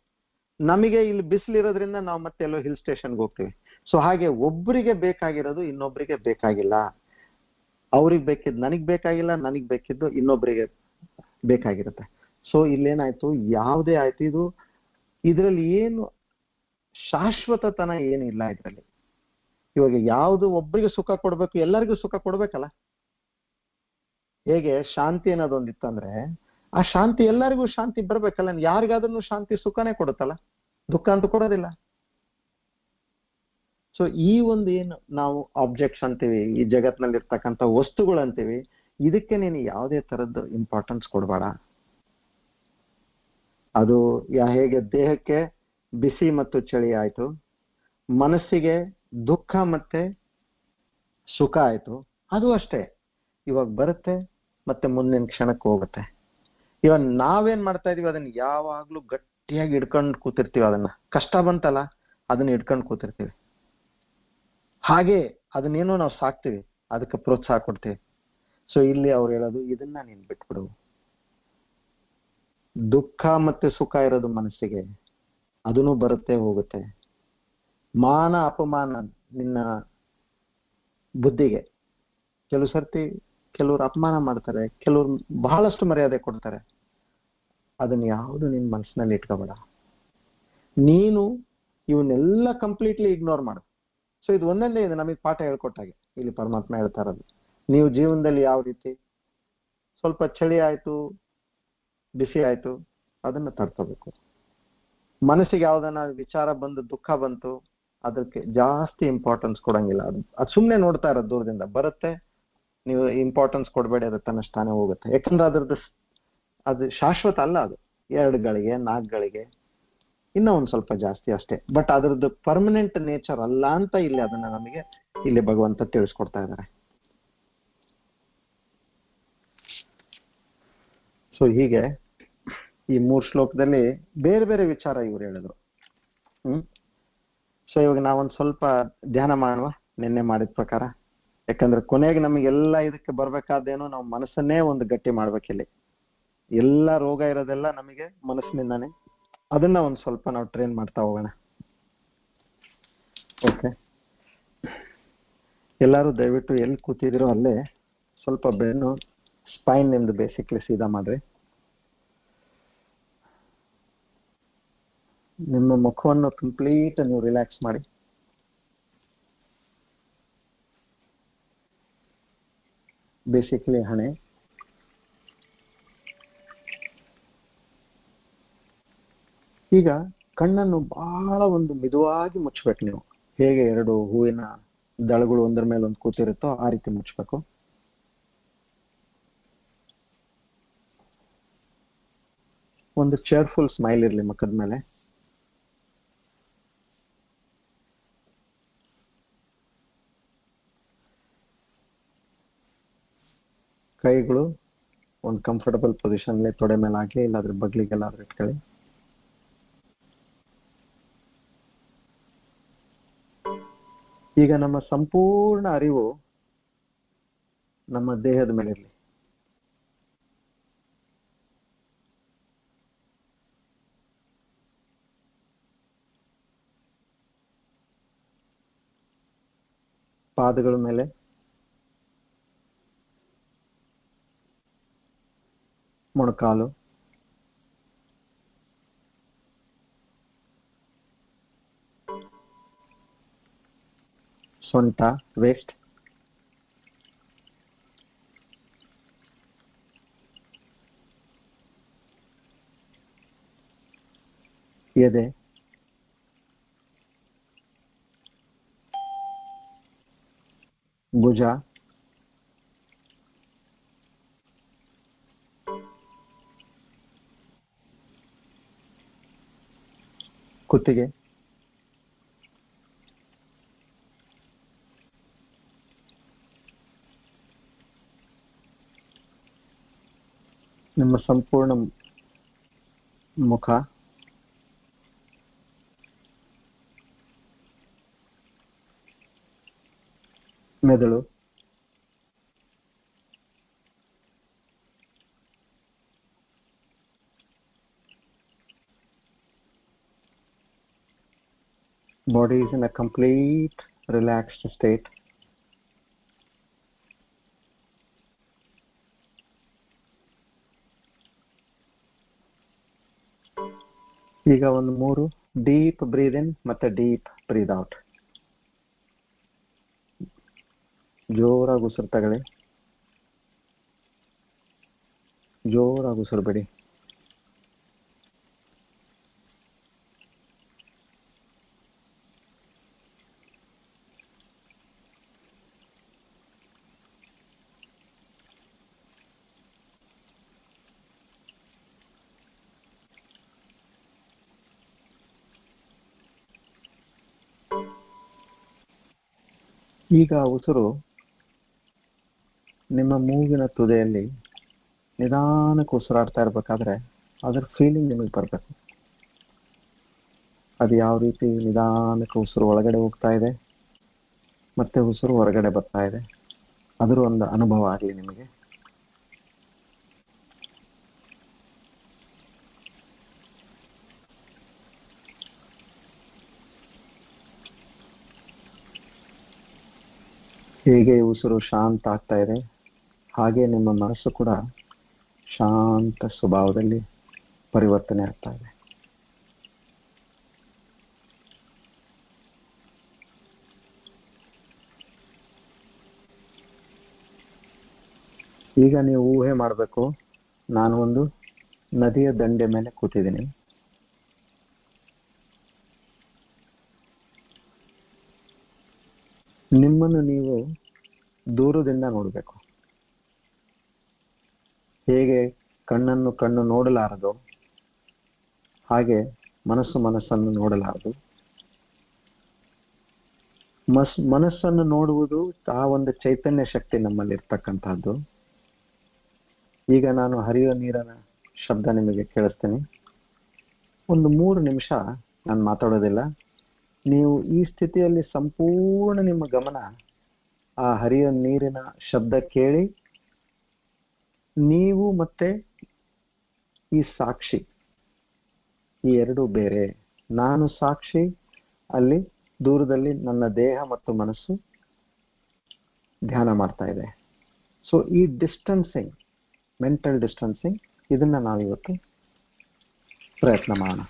ನಮಗೆ ಇಲ್ಲಿ ಬಿಸಿಲು ಇರೋದ್ರಿಂದ ನಾವು ಮತ್ತೆ ಎಲ್ಲೋ ಹಿಲ್ ಸ್ಟೇಷನ್ಗೆ ಹೋಗ್ತೀವಿ. ಸೊ ಹಾಗೆ ಒಬ್ಬರಿಗೆ ಬೇಕಾಗಿರೋದು ಇನ್ನೊಬ್ಬರಿಗೆ ಬೇಕಾಗಿಲ್ಲ. ಅವ್ರಿಗೆ ಬೇಕಿದ್ದು ನನಗ್ ಬೇಕಾಗಿಲ್ಲ, ನನಗ್ ಬೇಕಿದ್ದು ಇನ್ನೊಬ್ಬರಿಗೆ ಬೇಕಾಗಿರುತ್ತೆ. ಸೊ ಇಲ್ಲೇನಾಯ್ತು, ಯಾವುದೇ ಆಯ್ತು, ಇದರಲ್ಲಿ ಏನು ಶಾಶ್ವತತನ ಏನಿಲ್ಲ ಇದರಲ್ಲಿ. ಇವಾಗ ಯಾವುದು ಒಬ್ಬರಿಗೆ ಸುಖ ಕೊಡ್ಬೇಕು, ಎಲ್ಲರಿಗೂ ಸುಖ ಕೊಡ್ಬೇಕಲ್ಲ. ಹೇಗೆ ಶಾಂತಿ ಅನ್ನೋದೊಂದಿತ್ತಂದ್ರೆ ಆ ಶಾಂತಿ ಎಲ್ಲರಿಗೂ ಶಾಂತಿ ಬರ್ಬೇಕಲ್ಲ. ಯಾರಿಗಾದ್ರೂ ಶಾಂತಿ ಸುಖನೇ ಕೊಡುತ್ತಲ್ಲ, ದುಃಖ ಅಂತೂ ಕೊಡೋದಿಲ್ಲ. ಸೊ ಈ ಒಂದು ಏನು ನಾವು ಆಬ್ಜೆಕ್ಟ್ಸ್ ಅಂತೀವಿ, ಈ ಜಗತ್ನಲ್ಲಿ ಇರ್ತಕ್ಕಂಥ ವಸ್ತುಗಳು ಅಂತೀವಿ, ಇದಕ್ಕೆ ನೀನು ಯಾವುದೇ ತರದ್ದು ಇಂಪಾರ್ಟೆನ್ಸ್ ಕೊಡಬೇಡ. ಅದು ಹೇಗೆ ದೇಹಕ್ಕೆ ಬಿಸಿ ಮತ್ತು ಚಳಿ ಆಯ್ತು, ಮನಸ್ಸಿಗೆ ದುಃಖ ಮತ್ತೆ ಸುಖ ಆಯ್ತು, ಅದು ಅಷ್ಟೇ. ಇವಾಗ ಬರುತ್ತೆ ಮತ್ತೆ ಮುಂದಿನ ಕ್ಷಣಕ್ಕೆ ಹೋಗುತ್ತೆ. ಇವಾಗ ನಾವೇನ್ ಮಾಡ್ತಾ ಇದೀವಿ, ಅದನ್ನ ಯಾವಾಗ್ಲೂ ಗಟ್ಟಿಯಾಗಿ ಹಿಡ್ಕೊಂಡು ಕೂತಿರ್ತೀವಿ. ಅದನ್ನ ಕಷ್ಟ ಬಂತಲ್ಲ ಅದನ್ನ ಹಿಡ್ಕೊಂಡು ಕೂತಿರ್ತೀವಿ. ಹಾಗೆ ಅದನ್ನೇನೋ ನಾವು ಸಾಕ್ತಿವಿ, ಅದಕ್ಕೆ ಪ್ರೋತ್ಸಾಹ ಕೊಡ್ತೀವಿ. ಸೊ ಇಲ್ಲಿ ಅವ್ರು ಹೇಳೋದು, ಇದನ್ನ ನೀನ್ ಬಿಟ್ಬಿಡು. ದುಃಖ ಮತ್ತೆ ಸುಖ ಇರೋದು ಮನಸ್ಸಿಗೆ, ಅದನ್ನು ಬರುತ್ತೆ ಹೋಗುತ್ತೆ. ಮಾನ ಅಪಮಾನ ನಿನ್ನ ಬುದ್ಧಿಗೆ. ಕೆಲವು ಸರ್ತಿ ಕೆಲವರು ಅಪಮಾನ ಮಾಡ್ತಾರೆ, ಕೆಲವರು ಬಹಳಷ್ಟು ಮರ್ಯಾದೆ ಕೊಡ್ತಾರೆ. ಅದನ್ನ ಯಾವುದು ನಿನ್ ಮನಸ್ಸಿನಲ್ಲಿ ಇಟ್ಕೋಬೇಡ. ನೀನು ಇವನ್ನೆಲ್ಲ ಕಂಪ್ಲೀಟ್ಲಿ ಇಗ್ನೋರ್ ಮಾಡು. ಸೊ ಇದು ಒಂದೊಂದೇ ಇದೆ ನಮಗೆ ಪಾಠ ಹೇಳ್ಕೊಟ್ಟಾಗೆ ಇಲ್ಲಿ ಪರಮಾತ್ಮ ಹೇಳ್ತಾ ಇರೋದು. ನೀವು ಜೀವನದಲ್ಲಿ ಯಾವ ರೀತಿ ಸ್ವಲ್ಪ ಚಳಿ ಆಯ್ತು, ಬಿಸಿ ಆಯ್ತು, ಅದನ್ನ ತಡ್ಕೋಬೇಕು. ಮನಸ್ಸಿಗೆ ಯಾವ್ದನ್ನ ವಿಚಾರ ಬಂದು ದುಃಖ ಬಂತು, ಅದಕ್ಕೆ ಜಾಸ್ತಿ ಇಂಪಾರ್ಟೆನ್ಸ್ ಕೊಡಂಗಿಲ್ಲ. ಅದು ಸುಮ್ಮನೆ ನೋಡ್ತಾ ಇರೋದು ದೂರದಿಂದ ಬರುತ್ತೆ, ನೀವು ಇಂಪಾರ್ಟೆನ್ಸ್ ಕೊಡಬೇಡಿ, ಅದು ತನ್ನಷ್ಟಾನೇ ಹೋಗುತ್ತೆ. ಯಾಕಂದ್ರೆ ಅದು ಶಾಶ್ವತ ಅಲ್ಲ. ಅದು 2 ಗಳಿಗೆ 4 ಗಳಿಗೆ ಇನ್ನೂ ಒಂದ್ ಸ್ವಲ್ಪ ಜಾಸ್ತಿ ಅಷ್ಟೇ. ಬಟ್ ಅದ್ರದ್ದು ಪರ್ಮನೆಂಟ್ ನೇಚರ್ ಅಲ್ಲ ಅಂತ ಇಲ್ಲಿ ಅದನ್ನ ನಮಗೆ ಇಲ್ಲಿ ಭಗವಂತ ತಿಳಿಸ್ಕೊಡ್ತಾ ಇದ್ದಾರೆ. ಸೊ ಹೀಗೆ ಈ 3 ಶ್ಲೋಕದಲ್ಲಿ ಬೇರೆ ಬೇರೆ ವಿಚಾರ ಇವ್ರು ಹೇಳಿದ್ರು. ಸೊ ಇವಾಗ ನಾವೊಂದು ಸ್ವಲ್ಪ ಧ್ಯಾನ ಮಾಡುವ, ನಿನ್ನೆ ಮಾಡಿದ ಪ್ರಕಾರ. ಯಾಕಂದ್ರೆ ಕೊನೆಗೆ ನಮಗೆಲ್ಲ ಇದಕ್ಕೆ ಬರ್ಬೇಕಾದೇನೋ ನಾವು ಮನಸ್ಸನ್ನೇ ಒಂದು ಗಟ್ಟಿ ಮಾಡ್ಬೇಕಿಲ್ಲಿ. ಎಲ್ಲ ರೋಗ ಇರೋದೆಲ್ಲ ನಮಗೆ ಮನಸ್ಸಿನಿಂದಾನೆ. ಅದನ್ನ ಒಂದು ಸ್ವಲ್ಪ ನಾವು ಟ್ರೈನ್ ಮಾಡ್ತಾ ಹೋಗೋಣ. ಓಕೆ, ಎಲ್ಲರೂ ದಯವಿಟ್ಟು ಎಲ್ಲಿ ಕೂತಿದಿರೋ ಅಲ್ಲೇ ಸ್ವಲ್ಪ ಬೆನ್ನು ಸ್ಪೈನ್ ನಿಮ್ದು ಬೇಸಿಕ್ಲಿ ಸೀದಾ ಮಾಡ್ರಿ. ನಿಮ್ಮ ಮುಖವನ್ನು ಕಂಪ್ಲೀಟ್ ನೀವು ರಿಲ್ಯಾಕ್ಸ್ ಮಾಡಿ. ಬೇಸಿಕಲಿ ಹಣೆ, ಈಗ ಕಣ್ಣನ್ನು ಬಹಳ ಒಂದು ಮಿದುವಾಗಿ ಮುಚ್ಚಬೇಕು ನೀವು. ಹೇಗೆ ಎರಡು ಹೂವಿನ ದಳಗಳು ಒಂದರ ಮೇಲೆ ಒಂದು ಕೂತಿರುತ್ತೋ ಆ ರೀತಿ ಮುಚ್ಚಬೇಕು. ಒಂದು ಚೇರ್ಫುಲ್ ಸ್ಮೈಲ್ ಇರಲಿ ಮುಖದ ಮೇಲೆ. ಕೈಗಳು ಒಂದು ಕಂಫರ್ಟಬಲ್ ಪೊಸಿಷನ್ ತೊಡೆ ಮೇಲೆ ಹಾಕಿ, ಇಲ್ಲಾದ್ರೆ ಬಗ್ಲಿಗೆಲ್ಲಾದ್ರೂ ಇಟ್ಕೊಳ್ಳಿ. ಈಗ ನಮ್ಮ ಸಂಪೂರ್ಣ ಅರಿವು ನಮ್ಮ ದೇಹದ ಮೇಲೆ ಇರಲಿ. ಪಾದಗಳ ಮೇಲೆ, ಮೊಣಕಾಲು, ಸೊಂಟ, ವೇಸ್ಟ್, ಎದೆ, ಭುಜ, ಕುತ್ತಿಗೆ, ನಿಮ್ಮ ಸಂಪೂರ್ಣ ಮುಖ, ಮೆದುಳು, body is in a complete relaxed state. ಈಗ ಒಂದು 3 ಡೀಪ್ ಬ್ರೀದ್ ಇನ್ ಮತ್ತೆ ಡೀಪ್ ಬ್ರೀದ್ ಔಟ್. ಜೋರಾಗಿ ಉಸಿರು ತಗೊಳ್ಳಿ, ಜೋರಾಗಿ ಉಸಿರು ಬಿಡಿ. ಈಗ ಉಸಿರು ನಿಮ್ಮ ಮೂಗಿನ ತುದಿಯಲ್ಲಿ ನಿಧಾನಕ್ಕೆ ಉಸಿರಾಡ್ತಾ ಇರ್ಬೇಕಾದ್ರೆ ಅದರ ಫೀಲಿಂಗ್ ನಿಮಗೆ ಬರಬೇಕು. ಅದು ಯಾವ ರೀತಿ ನಿಧಾನಕ್ಕೆ ಉಸಿರು ಒಳಗಡೆ ಹೋಗ್ತಾ ಇದೆ ಮತ್ತೆ ಉಸಿರು ಹೊರಗಡೆ ಬರ್ತಾ ಇದೆ, ಅದರ ಒಂದು ಅನುಭವ ಆಗಲಿ ನಿಮಗೆ. ಹೇಗೆ ಉಸಿರು ಶಾಂತ ಆಗ್ತಾ ಇದೆ ಹಾಗೆ ನಿಮ್ಮ ಮನಸ್ಸು ಕೂಡ ಶಾಂತ ಸ್ವಭಾವದಲ್ಲಿ ಪರಿವರ್ತನೆ ಆಗ್ತಾ ಇದೆ. ಈಗ ನೀವು ಊಹೆ ಮಾಡಬೇಕು, ನಾನು ಒಂದು ನದಿಯ ದಂಡೆ ಮೇಲೆ ಕೂತಿದ್ದೀನಿ. ನಿಮ್ಮನ್ನು ನೀವು ದೂರದಿಂದ ನೋಡಬೇಕು. ಹೇಗೆ ಕಣ್ಣು ನೋಡಲಾರದು ಹಾಗೆ ಮನಸ್ಸನ್ನು ನೋಡಲಾರದು. ಮನಸ್ಸನ್ನು ನೋಡುವುದು ಆ ಒಂದು ಚೈತನ್ಯ ಶಕ್ತಿ ನಮ್ಮಲ್ಲಿ ಇರ್ತಕ್ಕಂಥದ್ದು. ಈಗ ನಾನು ಹರಿಯುವ ನೀರಿನ ಶಬ್ದ ನಿಮಗೆ ಕೇಳಿಸ್ತೀನಿ. ಒಂದು 3 ನಿಮಿಷ ನಾನು ಮಾತಾಡೋದಿಲ್ಲ. ನೀವು ಈ ಸ್ಥಿತಿಯಲ್ಲಿ ಸಂಪೂರ್ಣ ನಿಮ್ಮ ಗಮನ ಆ ಹರಿಯುವ ನೀರಿನ ಶಬ್ದ ಕೇಳಿ, ನೀವು ಮತ್ತೆ ಈ ಸಾಕ್ಷಿ ಈ ಎರಡು ಬೇರೆ. ನಾನು ಸಾಕ್ಷಿ, ಅಲ್ಲಿ ದೂರದಲ್ಲಿ ನನ್ನ ದೇಹ ಮತ್ತು ಮನಸ್ಸು ಧ್ಯಾನ ಮಾಡ್ತಾ ಇದೆ. ಸೊ ಈ ಡಿಸ್ಟೆನ್ಸಿಂಗ್, ಮೆಂಟಲ್ ಡಿಸ್ಟೆನ್ಸಿಂಗ್, ಇದನ್ನ ನಾವಿವತ್ತು ಪ್ರಯತ್ನ ಮಾಡೋಣ.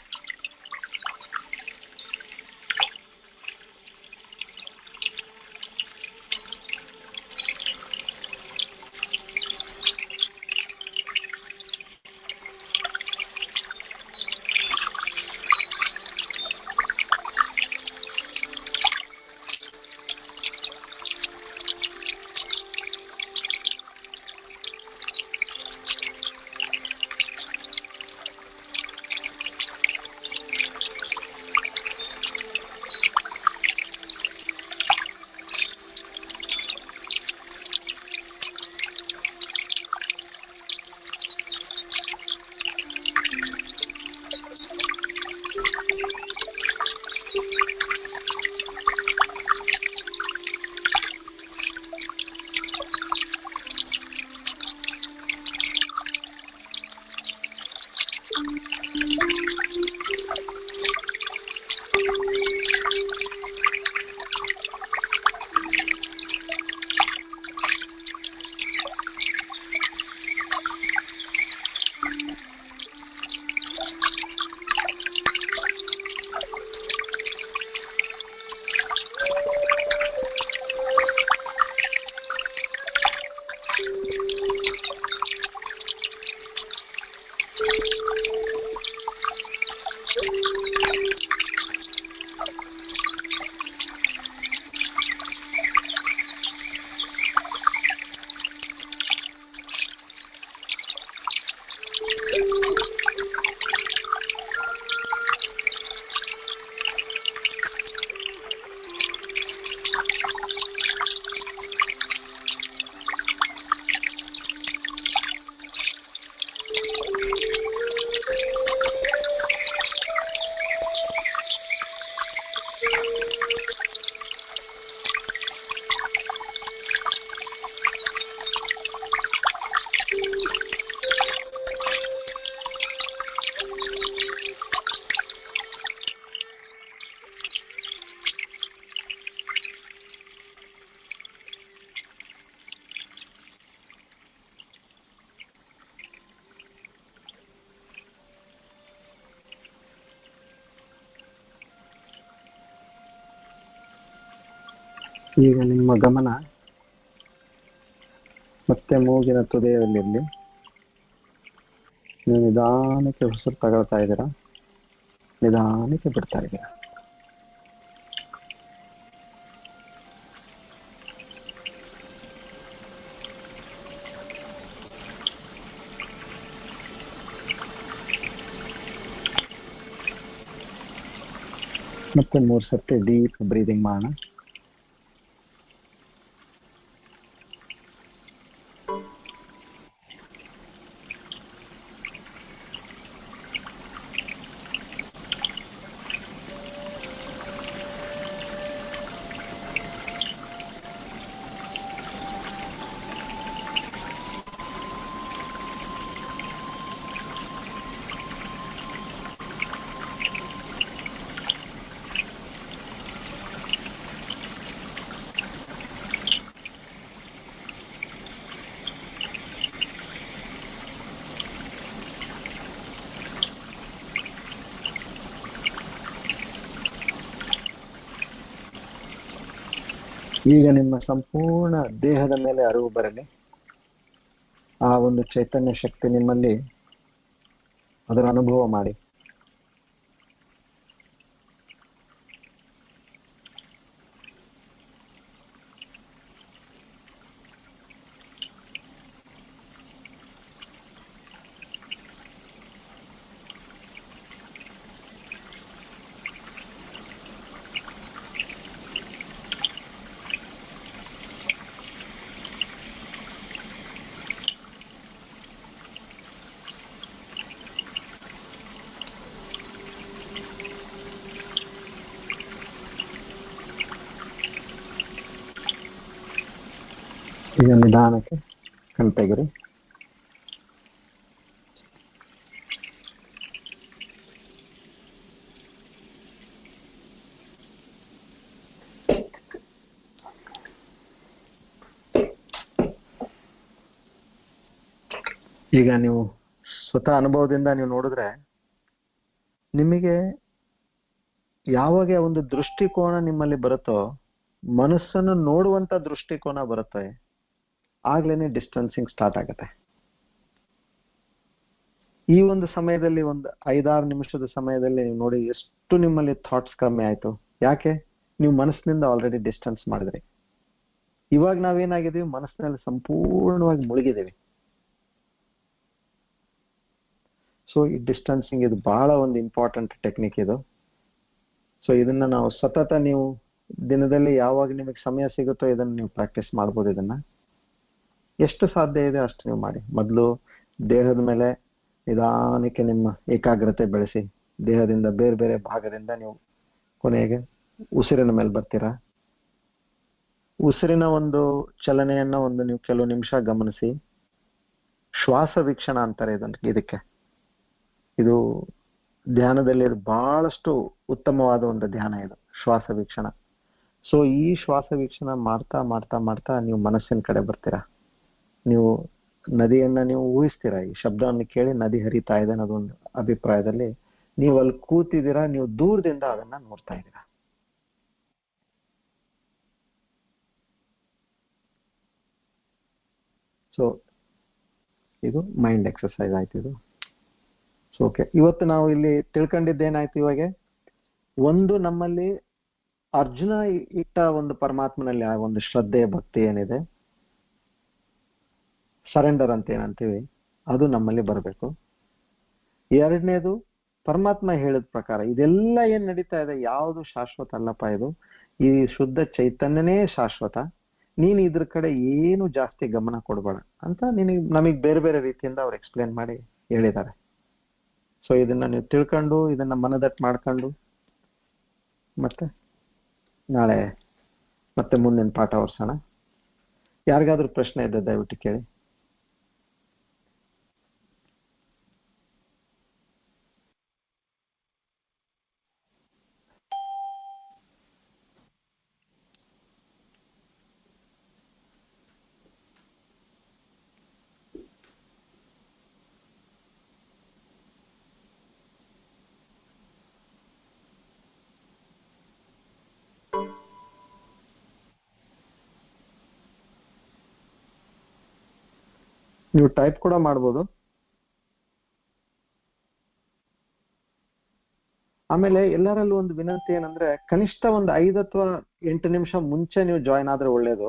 ಈಗ ನಿಮ್ಮ ಗಮನ ಮತ್ತೆ ಮೂಗಿನ ತುದಿಯಲ್ಲಿರಲಿ. ನೀವು ನಿಧಾನಕ್ಕೆ ಉಸಿರು ತಗೊಳ್ತಾ ಇದ್ದೀರಾ, ನಿಧಾನಕ್ಕೆ ಬಿಡ್ತಾ ಇದ್ದೀರಾ. ಮತ್ತೆ 3 ಸತಿ ಡೀಪ್ ಬ್ರೀದಿಂಗ್ ಮಾಡೋಣ. ಈಗ ನಿಮ್ಮ ಸಂಪೂರ್ಣ ದೇಹದ ಮೇಲೆ ಅರಿವು ಬರಲಿ. ಆ ಒಂದು ಚೈತನ್ಯ ಶಕ್ತಿ ನಿಮ್ಮಲ್ಲಿ ಅದರ ಅನುಭವ ಮಾಡಿ. ಈಗ ನಿಧಾನಕ್ಕೆ ಕಣ್ ತೆಗೆರಿ. ಈಗ ನೀವು ಸ್ವತಃ ಅನುಭವದಿಂದ ನೀವು ನೋಡಿದ್ರೆ ನಿಮಗೆ ಯಾವಾಗ ಒಂದು ದೃಷ್ಟಿಕೋನ ನಿಮ್ಮಲ್ಲಿ ಬರುತ್ತೋ, ಮನಸ್ಸನ್ನು ನೋಡುವಂತ ದೃಷ್ಟಿಕೋನ ಬರುತ್ತೆ, ಆಗ್ಲೇನೆ ಡಿಸ್ಟೆನ್ಸಿಂಗ್ ಸ್ಟಾರ್ಟ್ ಆಗುತ್ತೆ. ಈ ಒಂದು ಸಮಯದಲ್ಲಿ ಒಂದು 5-6 ನಿಮಿಷದ ಸಮಯದಲ್ಲಿ ನೀವು ನೋಡಿ ಎಷ್ಟು ನಿಮ್ಮಲ್ಲಿ ಥಾಟ್ಸ್ ಕಮ್ಮಿ ಆಯ್ತು. ಯಾಕೆ? ನೀವು ಮನಸ್ಸಿನಿಂದ ಆಲ್ರೆಡಿ ಡಿಸ್ಟೆನ್ಸ್ ಮಾಡಿದ್ರಿ. ಇವಾಗ ನಾವೇನಾಗಿದ್ದೀವಿ, ಮನಸ್ಸಿನಲ್ಲಿ ಸಂಪೂರ್ಣವಾಗಿ ಮುಳುಗಿದ್ದೀವಿ. ಸೊ ಈ ಡಿಸ್ಟೆನ್ಸಿಂಗ್ ಇದು ಬಹಳ ಒಂದು ಇಂಪಾರ್ಟೆಂಟ್ ಟೆಕ್ನಿಕ್ ಇದು. ಸೊ ಇದನ್ನ ನಾವು ಸತತ ನೀವು ದಿನದಲ್ಲಿ ಯಾವಾಗ ನಿಮಗೆ ಸಮಯ ಸಿಗುತ್ತೋ ಇದನ್ನು ನೀವು ಪ್ರಾಕ್ಟೀಸ್ ಮಾಡ್ಬೋದು. ಇದನ್ನ ಎಷ್ಟು ಸಾಧ್ಯ ಇದೆ ಅಷ್ಟು ನೀವು ಮಾಡಿ. ಮೊದಲು ದೇಹದ ಮೇಲೆ ನಿಧಾನಕ್ಕೆ ನಿಮ್ಮ ಏಕಾಗ್ರತೆ ಬೆಳೆಸಿ. ದೇಹದಿಂದ ಬೇರೆ ಬೇರೆ ಭಾಗದಿಂದ ನೀವು ಕೊನೆಗೆ ಉಸಿರಿನ ಮೇಲೆ ಬರ್ತೀರಾ. ಉಸಿರಿನ ಒಂದು ಚಲನೆಯನ್ನ ನೀವು ಕೆಲವು ನಿಮಿಷ ಗಮನಿಸಿ. ಶ್ವಾಸ ವೀಕ್ಷಣ ಅಂತಾರೆ ಇದಕ್ಕೆ. ಇದು ಧ್ಯಾನದಲ್ಲಿ ಬಹಳಷ್ಟು ಉತ್ತಮವಾದ ಒಂದು ಧ್ಯಾನ ಇದು ಶ್ವಾಸ ವೀಕ್ಷಣ. ಸೊ ಈ ಶ್ವಾಸ ವೀಕ್ಷಣ ಮಾಡ್ತಾ ಮಾಡ್ತಾ ಮಾಡ್ತಾ ನೀವು ಮನಸ್ಸಿನ ಕಡೆ ಬರ್ತೀರಾ. ನೀವು ನದಿಯನ್ನ ನೀವು ಊಹಿಸ್ತೀರಾ, ಈ ಶಬ್ದವನ್ನು ಕೇಳಿ ನದಿ ಹರಿತಾ ಇದೆ ಅನ್ನೋದೊಂದು ಅಭಿಪ್ರಾಯದಲ್ಲಿ ನೀವು ಅಲ್ಲಿ ಕೂತಿದ್ದೀರಾ, ನೀವು ದೂರದಿಂದ ಅದನ್ನ ನೋಡ್ತಾ ಇದ್ದೀರಾ. ಸೊ ಇದು ಮೈಂಡ್ ಎಕ್ಸರ್ಸೈಸ್ ಆಯ್ತು ಇದು. ಸೊ ಓಕೆ, ಇವತ್ತು ನಾವು ಇಲ್ಲಿ ತಿಳ್ಕೊಂಡಿದ್ದೇನಾಯ್ತು, ಇವಾಗ ಒಂದು ನಮ್ಮಲ್ಲಿ ಅರ್ಜುನ ಇಟ್ಟ ಒಂದು ಪರಮಾತ್ಮನಲ್ಲಿ ಆ ಒಂದು ಶ್ರದ್ಧೆ ಭಕ್ತಿ ಏನಿದೆ, ಸರೆಂಡರ್ ಅಂತ ಏನಂತೀವಿ, ಅದು ನಮ್ಮಲ್ಲಿ ಬರಬೇಕು. ಎರಡನೇದು, ಪರಮಾತ್ಮ ಹೇಳಿದ ಪ್ರಕಾರ ಇದೆಲ್ಲ ಏನ್ ನಡೀತಾ ಇದೆ ಯಾವುದು ಶಾಶ್ವತ ಅಲ್ಲಪ್ಪ, ಇದು ಈ ಶುದ್ಧ ಚೈತನ್ಯನೇ ಶಾಶ್ವತ, ನೀನು ಇದ್ರ ಕಡೆ ಏನು ಜಾಸ್ತಿ ಗಮನ ಕೊಡಬೇಡ ಅಂತ ನಮಗೆ ಬೇರೆ ಬೇರೆ ರೀತಿಯಿಂದ ಅವ್ರು ಎಕ್ಸ್ಪ್ಲೇನ್ ಮಾಡಿ ಹೇಳಿದ್ದಾರೆ. ಸೊ ಇದನ್ನ ನೀವು ತಿಳ್ಕೊಂಡು ಇದನ್ನ ಮನದಟ್ಟು ಮಾಡ್ಕೊಂಡು ಮತ್ತೆ ನಾಳೆ ಮತ್ತೆ ಮುಂದಿನ ಪಾಠ ಹೊರ್ಸೋಣ. ಯಾರಿಗಾದ್ರೂ ಪ್ರಶ್ನೆ ಇದೆ ದಯವಿಟ್ಟು ಕೇಳಿ. ನೀವು ಟೈಪ್ ಕೂಡ ಮಾಡ್ಬೋದು. ಆಮೇಲೆ ಎಲ್ಲರಲ್ಲೂ ಒಂದು ವಿನಂತಿ ಏನಂದ್ರೆ, ಕನಿಷ್ಠ ಒಂದು 5 ಅಥವಾ 8 ನಿಮಿಷ ಮುಂಚೆ ನೀವು ಜಾಯ್ನ್ ಆದ್ರೆ ಒಳ್ಳೇದು.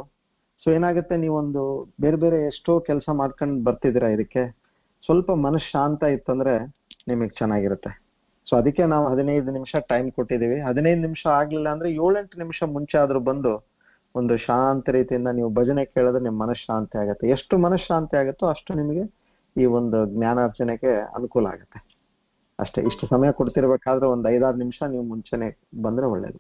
ಸೊ ಏನಾಗುತ್ತೆ, ನೀವೊಂದು ಬೇರೆ ಬೇರೆ ಎಷ್ಟೋ ಕೆಲಸ ಮಾಡ್ಕೊಂಡು ಬರ್ತಿದ್ದೀರಾ, ಇದಕ್ಕೆ ಸ್ವಲ್ಪ ಮನಸ್ಸು ಶಾಂತ ಇತ್ತಂದ್ರೆ ನಿಮಗೆ ಚೆನ್ನಾಗಿರುತ್ತೆ. ಸೊ ಅದಕ್ಕೆ ನಾವು 15 ನಿಮಿಷ ಟೈಮ್ ಕೊಟ್ಟಿದ್ದೀವಿ. 15 ನಿಮಿಷ ಆಗ್ಲಿಲ್ಲ ಅಂದ್ರೆ 7-8 ನಿಮಿಷ ಮುಂಚೆ ಆದ್ರೂ ಬಂದು ಒಂದು ಶಾಂತ ರೀತಿಯಿಂದ ನೀವು ಭಜನೆ ಕೇಳಿದ್ರೆ ನಿಮ್ಮ ಮನಸ್ಸು ಶಾಂತಿ ಆಗುತ್ತೆ. ಎಷ್ಟು ಮನಸ್ಸು ಶಾಂತಿ ಆಗುತ್ತೋ ಅಷ್ಟು ನಿಮಗೆ ಈ ಒಂದು ಜ್ಞಾನಾರ್ಜನೆಗೆ ಅನುಕೂಲ ಆಗುತ್ತೆ. ಅಷ್ಟೇ, ಇಷ್ಟು ಸಮಯ ಕೊಡ್ತಿರ್ಬೇಕಾದ್ರೆ ಒಂದು 5-6 ನಿಮಿಷ ನೀವು ಮುಂಚೆನೆ ಬಂದ್ರೆ ಒಳ್ಳೇದು.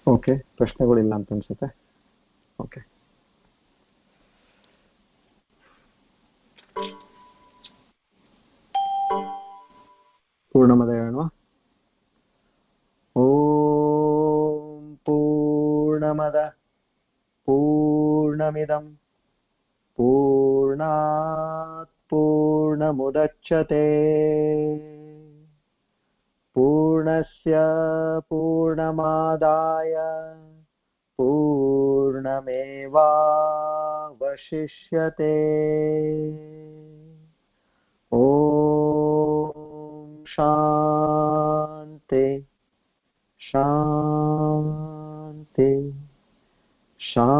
ಓಕೆ, ಪ್ರಶ್ನೆಗಳಿಲ್ಲ ಅಂತ ಅನ್ಸುತ್ತೆ. ಓಕೆ, ಪೂರ್ಣಮದ ಹೇಳುವ. ಓಂ ಪೂರ್ಣಮದ ಪೂರ್ಣಮಿದಂ ಪೂರ್ಣಾತ್ ಪೂರ್ಣಮುದಚ್ಯತೆ ಪೂರ್ಣಸ್ಯ ಪೂರ್ಣಮಾದಾಯ ಪೂರ್ಣಮೇವಾವಶಿಷ್ಯತೆ. ಓಂ ಶಾಂತಿ ಶಾಂತಿ ಶಾಂತಿ.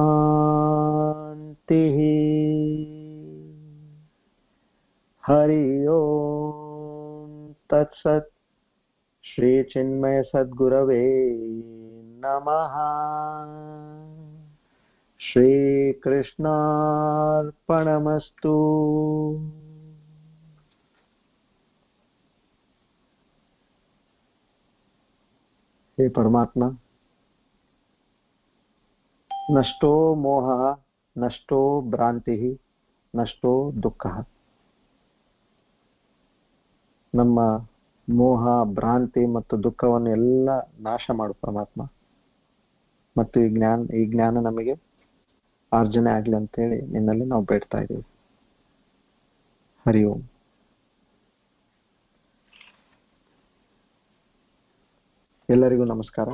ಹರಿ ಓಂ ತತ್ಸತ್. ಶ್ರೀ ಚಿನ್ಮಯ ಸದ್ಗುರವೇ ನಮಃ. ಶ್ರೀ ಕೃಷ್ಣಾರ್ಪಣಮಸ್ತು. ಹೇ ಪರಮಾತ್ಮ, ನಷ್ಟೋ ಮೋಹ, ನಷ್ಟೋ ಭ್ರಾಂತಿ, ನಷ್ಟೋ ದುಃಖ. ನಮ್ಮ ಮೋಹ, ಭ್ರಾಂತಿ ಮತ್ತು ದುಃಖವನ್ನು ಎಲ್ಲ ನಾಶ ಮಾಡು ಪರಮಾತ್ಮ. ಮತ್ತು ಈ ಜ್ಞಾನ ನಮಗೆ ಆರ್ಜನೆ ಆಗ್ಲಿ ಅಂತೇಳಿ ನಿನ್ನಲ್ಲಿ ನಾವು ಬೇಡ್ತಾ ಇದ್ದೀವಿ. ಹರಿ ಓಂ. ಎಲ್ಲರಿಗೂ ನಮಸ್ಕಾರ.